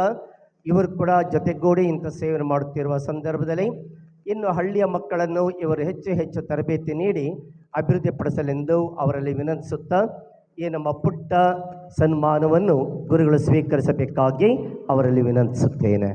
ಇವರು ಕೂಡ ಜೊತೆಗೂಡಿ ಇಂಥ ಸೇವೆಯನ್ನು ಮಾಡುತ್ತಿರುವ ಸಂದರ್ಭದಲ್ಲಿ ಇನ್ನು ಹಳ್ಳಿಯ ಮಕ್ಕಳನ್ನು ಇವರು ಹೆಚ್ಚು ಹೆಚ್ಚು ತರಬೇತಿ ನೀಡಿ ಅಭಿವೃದ್ಧಿಪಡಿಸಲೆಂದು ಅವರಲ್ಲಿ ವಿನಂತಿಸುತ್ತಾ ಈ ನಮ್ಮ ಪುಟ್ಟ ಸನ್ಮಾನವನ್ನು ಗುರುಗಳು ಸ್ವೀಕರಿಸಬೇಕಾಗಿ ಅವರಲ್ಲಿ ವಿನಂತಿಸುತ್ತೇನೆ.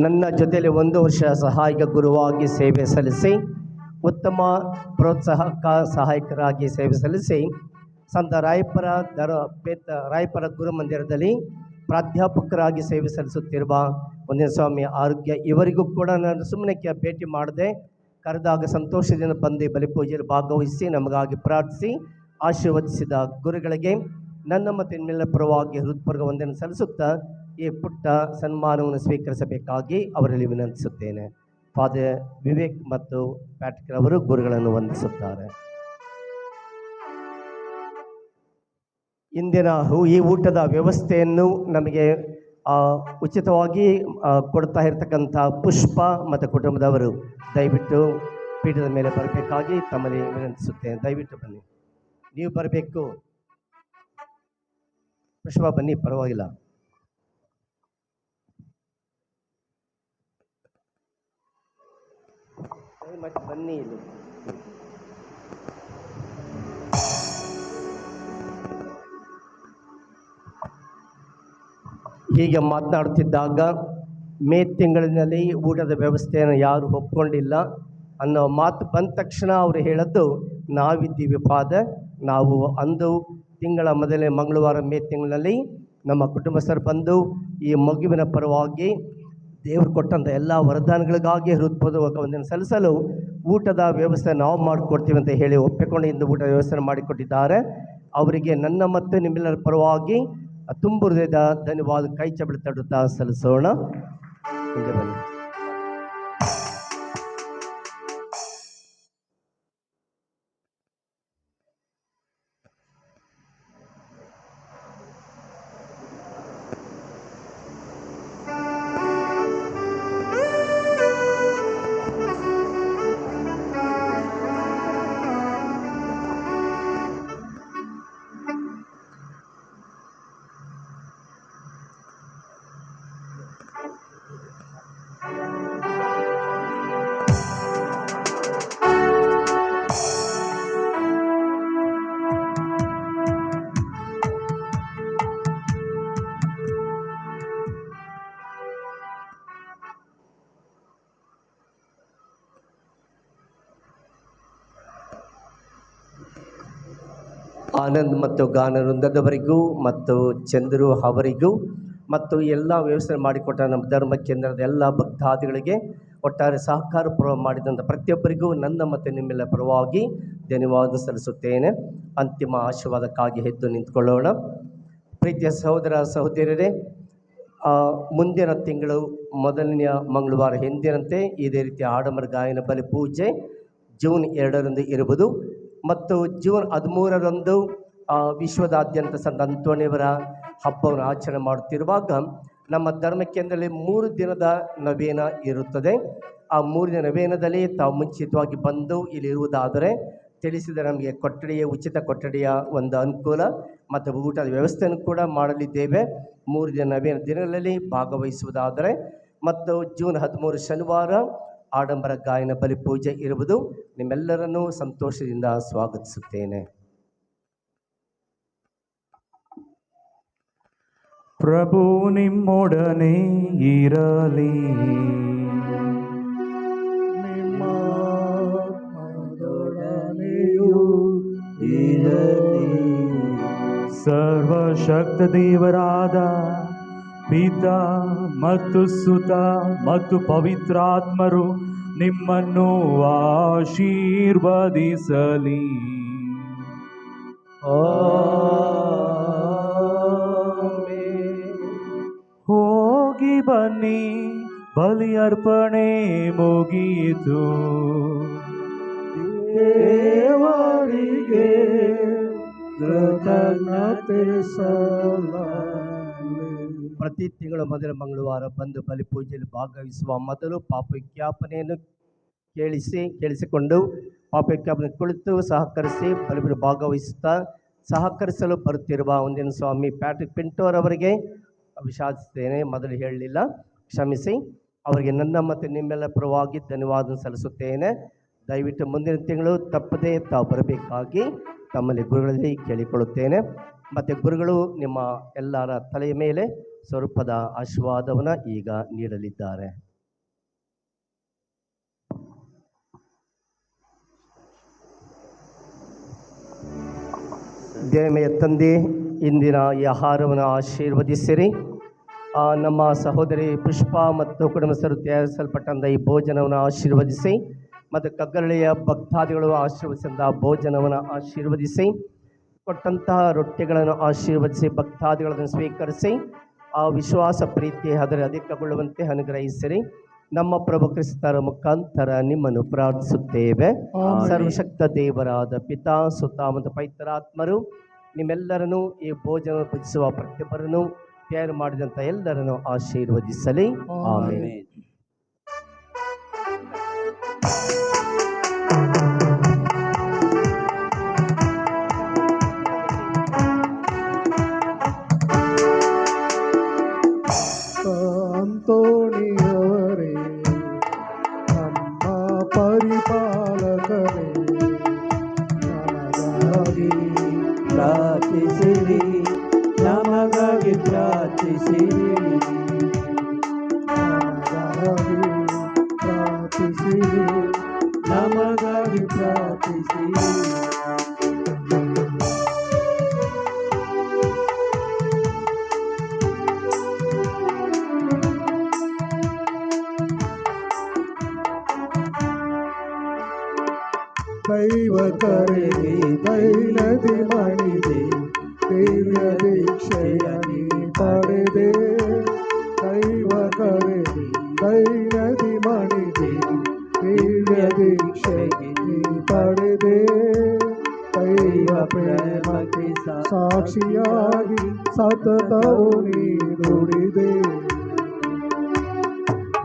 ನನ್ನ ಜೊತೆಯಲ್ಲಿ 1 ವರ್ಷ ಸಹಾಯಕ ಗುರುವಾಗಿ ಸೇವೆ ಸಲ್ಲಿಸಿ ಉತ್ತಮ ಪ್ರೋತ್ಸಾಹಕ ಸಹಾಯಕರಾಗಿ ಸೇವೆ ಸಲ್ಲಿಸಿ ಸಂತ ರಾಯಪರ ಗುರು ಮಂದಿರದಲ್ಲಿ ಪ್ರಾಧ್ಯಾಪಕರಾಗಿ ಸೇವೆ ಸಲ್ಲಿಸುತ್ತಿರುವ ಒಂದಿನ ಸ್ವಾಮಿ ಆರೋಗ್ಯ ಇವರಿಗೂ ಕೂಡ ನಾನು ಸುಮ್ಮನೆ ಭೇಟಿ ಮಾಡದೆ ಕರೆದಾಗ ಸಂತೋಷದಿಂದ ಬಂದು ಬಲಿಪೂಜೆಯಲ್ಲಿ ಭಾಗವಹಿಸಿ ನಮಗಾಗಿ ಪ್ರಾರ್ಥಿಸಿ ಆಶೀರ್ವದಿಸಿದ ಗುರುಗಳಿಗೆ ನನ್ನ ಮತ್ತು ನಿಮ್ಮೆಲ್ಲರ ಪರವಾಗಿ ಹೃತ್ಪೂರ್ವಕ ವಂದನೆ ಸಲ್ಲಿಸುತ್ತಾ ಈ ಪುಟ್ಟ ಸನ್ಮಾನವನ್ನು ಸ್ವೀಕರಿಸಬೇಕಾಗಿ ಅವರಲ್ಲಿ ವಿನಂತಿಸುತ್ತೇನೆ. ಫಾದರ್ ವಿವೇಕ್ ಮತ್ತು ಪ್ಯಾಟ್ರಿಕ್ ಅವರು ಗುರುಗಳನ್ನು ವಂದಿಸುತ್ತಾರೆ. ಇಂದಿನ ಈ ಊಟದ ವ್ಯವಸ್ಥೆಯನ್ನು ನಮಗೆ ಉಚಿತವಾಗಿ ಕೊಡ್ತಾ ಇರತಕ್ಕಂಥ ಪುಷ್ಪ ಮತ್ತು ಕುಟುಂಬದವರು ದಯವಿಟ್ಟು ಪೀಠದ ಮೇಲೆ ಬರಬೇಕಾಗಿ ತಮ್ಮಲ್ಲಿ ವಿನಂತಿಸುತ್ತೇನೆ. ದಯವಿಟ್ಟು ಬನ್ನಿ, ನೀವು ಬರಬೇಕು. ಪುಷ್ಪ ಬನ್ನಿ, ಪರವಾಗಿಲ್ಲ. ಮತ್ತೆ ಬನ್ನಿ ಇಲ್ಲಿ. ಹೀಗೆ ಮಾತನಾಡುತ್ತಿದ್ದಾಗ ಮೇ ತಿಂಗಳಿನಲ್ಲಿ ಊಟದ ವ್ಯವಸ್ಥೆಯನ್ನು ಯಾರು ಒಪ್ಕೊಂಡಿಲ್ಲ ಅನ್ನೋ ಮಾತು ಬಂದ ತಕ್ಷಣ ಅವರು ಹೇಳದ್ದು ನಾವಿದ್ದೀವಿ ಫಾದರ್. ನಾವು ಅಂದು ತಿಂಗಳ ಮೊದಲನೇ ಮಂಗಳವಾರ ಮೇ ತಿಂಗಳಲ್ಲಿ ನಮ್ಮ ಕುಟುಂಬಸ್ಥರು ಬಂದು ಈ ಮಗುವಿನ ಪರವಾಗಿ ದೇವರು ಕೊಟ್ಟಂಥ ಎಲ್ಲ ವರದಾನಗಳಿಗಾಗಿ ಹೃತ್ಪೂರ್ವಕ ವಂದನೆ ಸಲ್ಲಿಸಲು ಊಟದ ವ್ಯವಸ್ಥೆ ನಾವು ಮಾಡಿಕೊಡ್ತೀವಿ ಅಂತ ಹೇಳಿ ಒಪ್ಪಿಕೊಂಡು ಇಂದು ಊಟದ ವ್ಯವಸ್ಥೆ ಮಾಡಿಕೊಟ್ಟಿದ್ದಾರೆ. ಅವರಿಗೆ ನನ್ನ ಮತ್ತು ನಿಮ್ಮೆಲ್ಲರ ಪರವಾಗಿ ತುಂಬ ಹೃದಯದ ಧನ್ಯವಾದ ಕೈ ಚಬಳಿ ತಡುತ್ತಾ ಸಲ್ಲಿಸೋಣ. ಹಿಂದೆ ಬನ್ನಿ. ಆನಂದ್ ಮತ್ತು ಗಾನ ವೃಂದದವರಿಗೂ ಮತ್ತು ಚಂದ್ರು ಅವರಿಗೂ ಮತ್ತು ಎಲ್ಲ ವ್ಯವಸ್ಥೆ ಮಾಡಿಕೊಟ್ಟ ನಮ್ಮ ಧರ್ಮ ಕೇಂದ್ರದ ಎಲ್ಲ ಭಕ್ತಾದಿಗಳಿಗೆ ಒಟ್ಟಾರೆ ಸಹಕಾರ ಮಾಡಿದಂಥ ಪ್ರತಿಯೊಬ್ಬರಿಗೂ ನನ್ನ ಮತ್ತು ನಿಮ್ಮೆಲ್ಲ ಪರವಾಗಿ ಧನ್ಯವಾದ ಸಲ್ಲಿಸುತ್ತೇನೆ. ಅಂತಿಮ ಆಶೀರ್ವಾದಕ್ಕಾಗಿ ಎದ್ದು ನಿಂತ್ಕೊಳ್ಳೋಣ. ಪ್ರೀತಿಯ ಸಹೋದರ ಸಹೋದರಿಯರೇ, ಮುಂದಿನ ತಿಂಗಳು ಮೊದಲನೆಯ ಮಂಗಳವಾರ ಎಂದಿನಂತೆ ಇದೇ ರೀತಿಯ ಆಡಂಬರ ಗಾಯನ ಬಲಿ ಪೂಜೆ ಜೂನ್ 2ರಂದು ಇರುವುದು ಮತ್ತು ಜೂನ್ 13ರಂದು ವಿಶ್ವದಾದ್ಯಂತ ಸಂತ ಅಂತೋಣಿಯವರ ಹಬ್ಬವನ್ನು ಆಚರಣೆ ಮಾಡುತ್ತಿರುವಾಗ ನಮ್ಮ ಧರ್ಮ ಕೇಂದ್ರದಲ್ಲಿ 3 ದಿನದ ನವೇನ ಇರುತ್ತದೆ. ಆ 3 ದಿನ ನವೇನದಲ್ಲಿ ತಾವು ಮುಂಚಿತವಾಗಿ ಬಂದು ಇಲ್ಲಿ ಇರುವುದಾದರೆ ತಿಳಿಸಿದರೆ ನಮಗೆ ಉಚಿತ ಕೊಠಡಿಯ ಒಂದು ಅನುಕೂಲ ಮತ್ತು ಊಟದ ವ್ಯವಸ್ಥೆಯನ್ನು ಕೂಡ ಮಾಡಲಿದ್ದೇವೆ. 3 ದಿನ ನವೇನ ದಿನಗಳಲ್ಲಿ ಭಾಗವಹಿಸುವುದಾದರೆ ಮತ್ತು ಜೂನ್ 13 ಶನಿವಾರ ಆಡಂಬರ ಗಾಯನ ಬಲಿ ಪೂಜೆ ಇರುವುದು. ನಿಮ್ಮೆಲ್ಲರನ್ನೂ ಸಂತೋಷದಿಂದ ಸ್ವಾಗತಿಸುತ್ತೇನೆ. ಪ್ರಭು ನಿಮ್ಮೊಡನೆ ಇರಲಿ. ಸರ್ವಶಕ್ತ ದೇವರಾದ ಪಿತಾ ಮತ್ತು ಸುತ ಮತ್ತು ಪವಿತ್ರಾತ್ಮರು ನಿಮ್ಮನ್ನು ಆಶೀರ್ವದಿಸಲಿ. ಹೋಗಿ ಬನ್ನಿ, ಬಲಿ ಅರ್ಪಣೆ ಮುಗಿಯಿತು. ದೇವರಿಗೆ ಕೃತಜ್ಞತೆ ಪ್ರತಿ ತಿಂಗಳ ಮೊದಲ ಮಂಗಳವಾರ ಬಂದು ಬಲಿಪೂಜೆಯಲ್ಲಿ ಭಾಗವಹಿಸುವ ಮೊದಲು ಪಾಪ ವಿಜ್ಞಾಪನೆಯನ್ನು ಕೇಳಿಸಿಕೊಂಡು ಪಾಪ ವಿಜ್ಞಾಪನೆ ಕುಳಿತು ಸಹಕರಿಸಿ ಬಲಿಪೂಜೆ ಭಾಗವಹಿಸುತ್ತಾ ಸಹಕರಿಸಲು ಬರುತ್ತಿರುವ ಒಂದಿನ ಸ್ವಾಮಿ ಪ್ಯಾಟ್ರಿಕ್ ಪಿಂಟೋರವರಿಗೆ ವಿಷಾದಿಸುತ್ತೇನೆ. ಮೊದಲು ಹೇಳಲಿಲ್ಲ, ಕ್ಷಮಿಸಿ. ಅವರಿಗೆ ನನ್ನ ಮತ್ತು ನಿಮ್ಮೆಲ್ಲ ಪರವಾಗಿ ಧನ್ಯವಾದ ಸಲ್ಲಿಸುತ್ತೇನೆ. ದಯವಿಟ್ಟು ಮುಂದಿನ ತಿಂಗಳು ತಪ್ಪದೇ ತಾವು ಬರಬೇಕಾಗಿ ತಮ್ಮಲ್ಲಿ ಗುರುಗಳಲ್ಲಿ ಕೇಳಿಕೊಳ್ಳುತ್ತೇನೆ. ಮತ್ತು ಗುರುಗಳು ನಿಮ್ಮ ಎಲ್ಲರ ತಲೆಯ ಮೇಲೆ ಸ್ವರೂಪದ ಆಶೀರ್ವಾದವನ್ನು ಈಗ ನೀಡಲಿದ್ದಾರೆ. ದೇವಮಯ ತಂದೆ, ಇಂದಿನ ಈ ಆಹಾರವನ್ನು ಆಶೀರ್ವದಿಸಿರಿ. ನಮ್ಮ ಸಹೋದರಿ ಪುಷ್ಪ ಮತ್ತು ಕುಟುಂಬಸ್ಥರು ತಯಾರಿಸಲ್ಪಟ್ಟಂಥ ಈ ಭೋಜನವನ್ನು ಆಶೀರ್ವದಿಸಿ ಮತ್ತು ಕಗ್ಗರಳಿಯ ಭಕ್ತಾದಿಗಳು ಆಶೀರ್ವದಿಸಿದ ಭೋಜನವನ್ನು ಆಶೀರ್ವದಿಸಿ, ಕೊಟ್ಟಂತಹ ರೊಟ್ಟಿಗಳನ್ನು ಆಶೀರ್ವದಿಸಿ ಭಕ್ತಾದಿಗಳನ್ನು ಸ್ವೀಕರಿಸಿ ಆ ವಿಶ್ವಾಸ ಪ್ರೀತಿ ಅದರ ಅಧಿಕಗೊಳ್ಳುವಂತೆ ಅನುಗ್ರಹಿಸಿರಿ. ನಮ್ಮ ಪ್ರಭು ಕ್ರಿಸ್ತರ ಮುಖಾಂತರ ನಿಮ್ಮನ್ನು ಪ್ರಾರ್ಥಿಸುತ್ತೇವೆ. ಸರ್ವಶಕ್ತ ದೇವರಾದ ಪಿತಾ, ಸುತ ಮತ್ತು ಪವಿತ್ರಾತ್ಮರು ನಿಮ್ಮೆಲ್ಲರನ್ನು ಈ ಭೋಜನ ಭುಜಿಸುವ ಪ್ರತಿಯೊಬ್ಬರನ್ನು ತಯಾರು ಮಾಡಿದಂಥ ಎಲ್ಲರನ್ನು ಆಶೀರ್ವದಿಸಲಿ. ಆಮೆನ್. ಅಂತೋಣಿಯವರೇ, ನಮ್ಮ ಪರಿಪಾಲಕರೇ, ನಮಗಾಗಿ ಪ್ರಾರ್ಥಿಸಿರಿ, ನಮಗಾಗಿ ಪ್ರಾರ್ಥಿಸಿರಿ, ನಮಗಾಗಿ ಪ್ರಾರ್ಥಿಸಿರಿ, ನಮಗಾಗಿ ಪ್ರಾರ್ಥಿಸಿರಿ. ದೈವ ಕರೆಗೆ ದೈನದಿ ಮಣಿದೆ, ದಿವ್ಯ ದೀಕ್ಷೆಯ ನೀ ಪಡೆದೆ. ದೈವ ಕರೆಗೆ ದೈನದಿ ಮಣಿದೆ, ದಿವ್ಯ ದೀಕ್ಷೆಗೆ ನೀ ಪಡೆದೆ. ದೈವ ಪ್ರೇಮಕ್ಕೆ ಸಾಕ್ಷಿಯಾಗಿ ಸತತವು ನೀ ನುಡಿದೆ.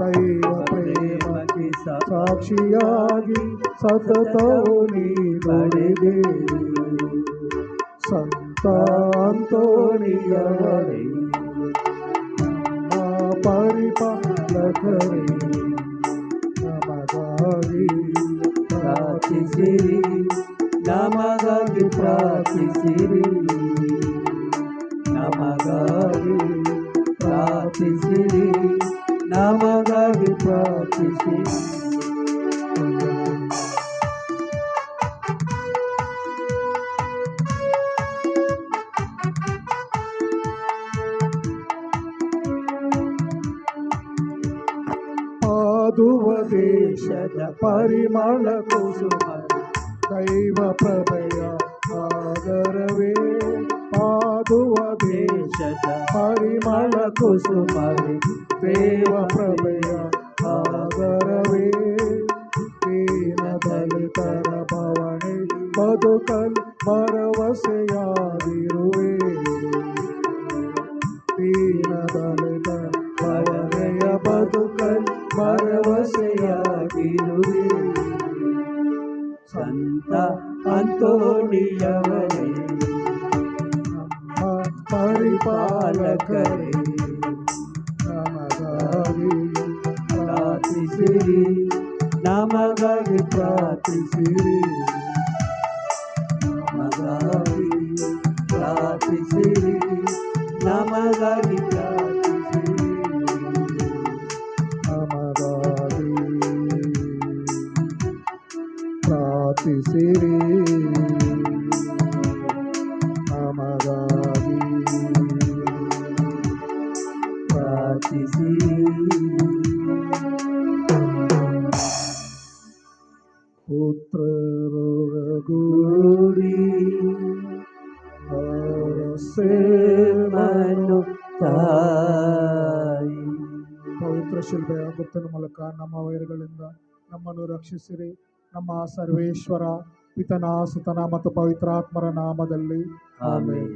ದೈವ ಪ್ರೇಮಕ್ಕೆ ಸಾಕ್ಷಿಯಾಗಿ ಸತತವು ನೀ ನುಡಿದೆ. ಸಂತ ಅಂತೋಣಿಯವರೇ, ನಮ್ಮ ಪರಿಪಾಲಕರೇ, ನಮಗಾಗಿ ಪ್ರಾರ್ಥಿಸಿರಿ, ನಮಗಾಗಿ ಪ್ರಾರ್ಥಿಸಿರಿ, ನಮಗಾಗಿ ಪ್ರಾರ್ಥಿಸಿರಿ, ನಮಗಾಗಿ ಪ್ರಾರ್ಥಿಸಿರಿ. ಪಾದುವ ದೇಶದ ಪರಿಮಳ ಕುಸುಮ ದೈವ ಪ್ರಭೆಯ ಆದರವೇ ಪಾದುವ ದೇಶದ ಪರಿಮಳ ಕುಸುಮ ದೇವ ಪ್ರಭೆಯ ಆದರವೇ ದೀನ ದಲಿತರ ಭವನೆ ಬದುಕಲ್ ಭರವಸೆಯಾಗಿರುವೆ ದೀನ ದಲಿತರ ಭವನೆಯ ಬದುಕಲ್ ಭರವಸೆಯಾಗಿರುವೆ ಸಂತ ಅಂತೋಣಿಯವರೇ ನಮ್ಮ ಪರಿಪಾಲಕರೇ ನಮಗಾಗಿ ಪ್ರಾರ್ಥಿಸಿರಿ ನಮಗಾಗಿ ಪ್ರಾರ್ಥಿಸಿರಿ ನಮಗಾಗಿ ಪ್ರಾರ್ಥಿಸಿರಿ ನಮಗಾಗಿ ಪ್ರಾರ್ಥಿಸಿರಿ ನಮಗಾಗಿ ಪ್ರಾರ್ಥಿಸಿರಿ ನಮಗಾಗಿ ಪ್ರಾರ್ಥಿಸಿರಿ ಪುತ್ರರೊಳಗೂಡಿ ಮನು ತಾಯಿ ಪವಿತ್ರ ಶಿಲ್ಬೆಯ ಗುರ್ತನ ಮೂಲಕ ನಮ್ಮ ವೈರಗಳಿಂದ ನಮ್ಮನ್ನು ರಕ್ಷಿಸಿರಿ. ನಮ್ಮ ಸರ್ವೇಶ್ವರ ಪಿತನ ಸುತನ ಮತ್ತು ಪವಿತ್ರಾತ್ಮರ ನಾಮದಲ್ಲಿ ಆಮೆನ್.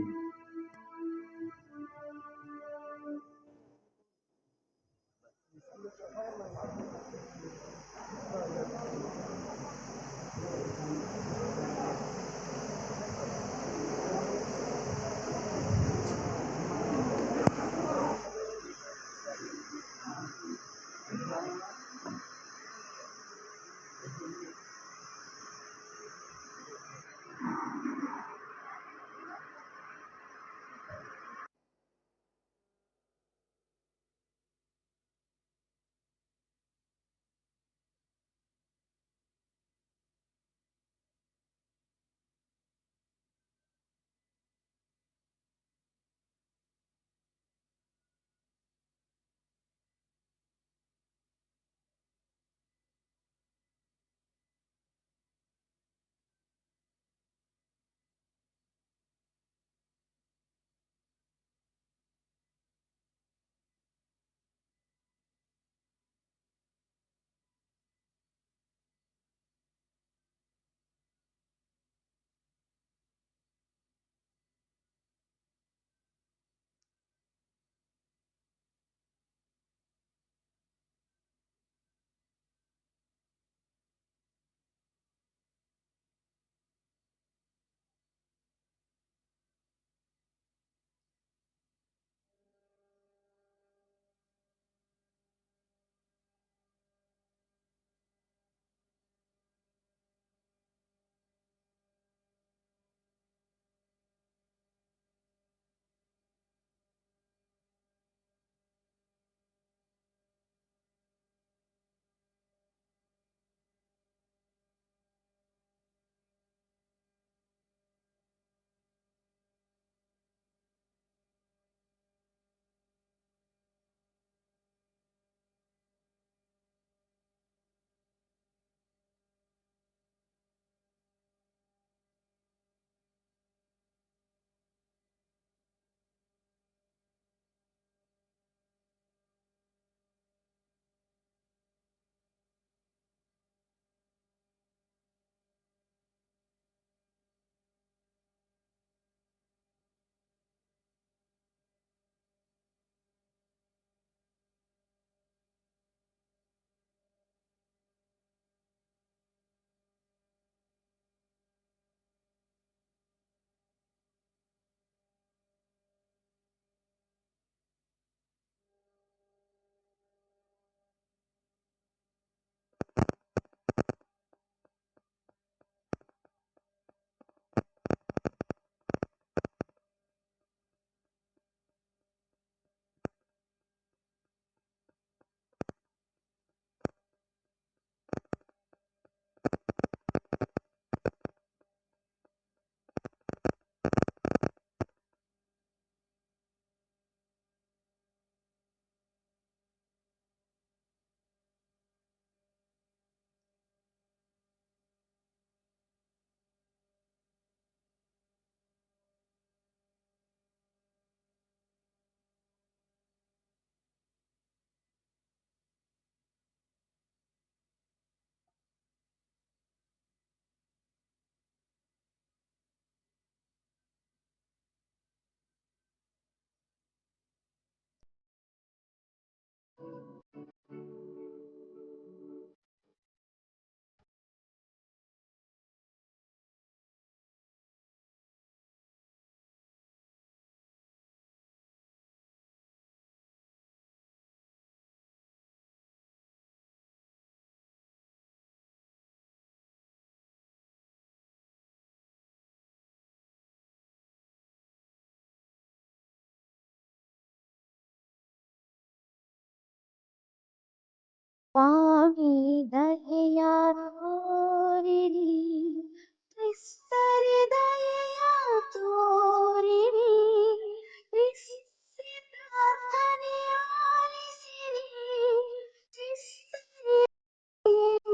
ಸ್ವಾಮಿ ದಯೆಯ ತೋರಿರಿ, ಕ್ರಿಸ್ತರೇ ದಯೆಯ ತೋರಿರಿ, ಕ್ರಿಸ್ತ ಪ್ರಾರ್ಥನೆ ಆಲಿಸಿರಿ, ಕ್ರಿಸ್ತರೇ ದಯೆಯ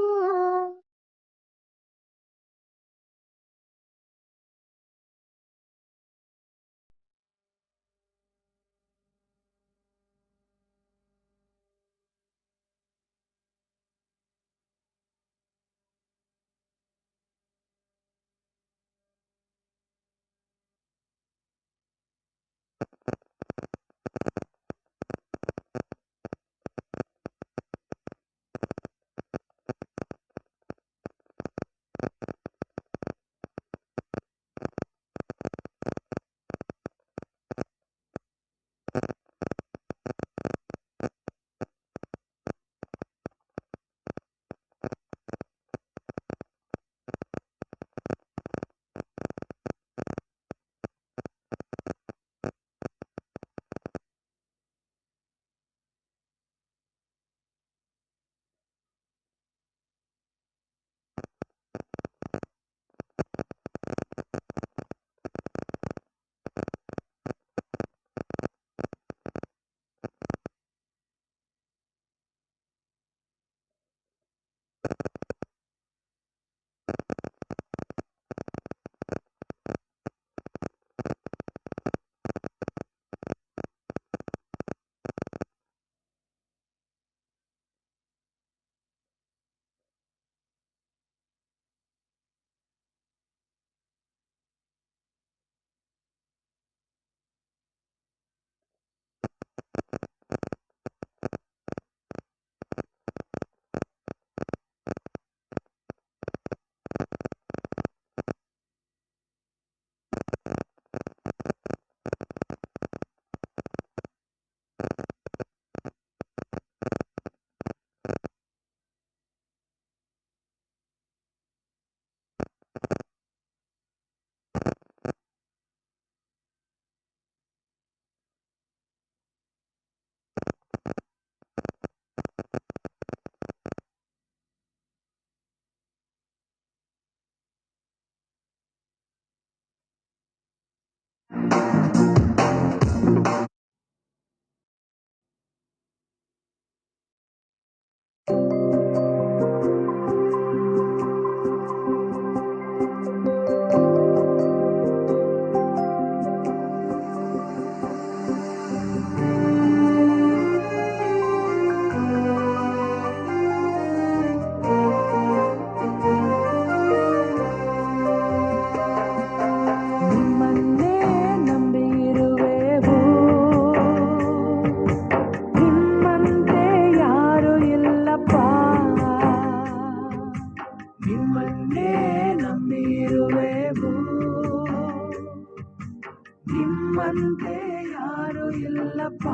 ನಿಮ್ಮಂತೆ ಯಾರು ಇಲ್ಲಪ್ಪ.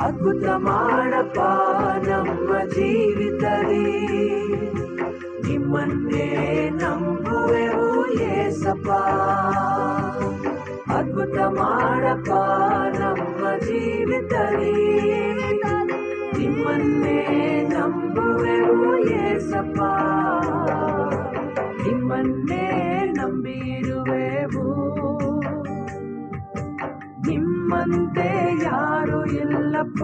ಅದ್ಭುತ ಮಾಡಪ್ಪ ನಮ್ಮ ಜೀವಿತದಲ್ಲಿ, ನಿಮ್ಮನ್ನೇ ನಂಬುವೆವು ಏಸಪ್ಪ. ಅದ್ಭುತ ಮಾಡಪ್ಪ ನಮ್ಮ ಜೀವಿತದಲ್ಲಿ, ನಿಮ್ಮನ್ನೇ ನಂಬುವೆವು ಏಸಪ್ಪ. ನಿಮ್ಮನ್ನೇ ನಂಬಿರುವೆವು, ನಿಮ್ಮಂತೆ ಯಾರು ಇಲ್ಲಪ್ಪ.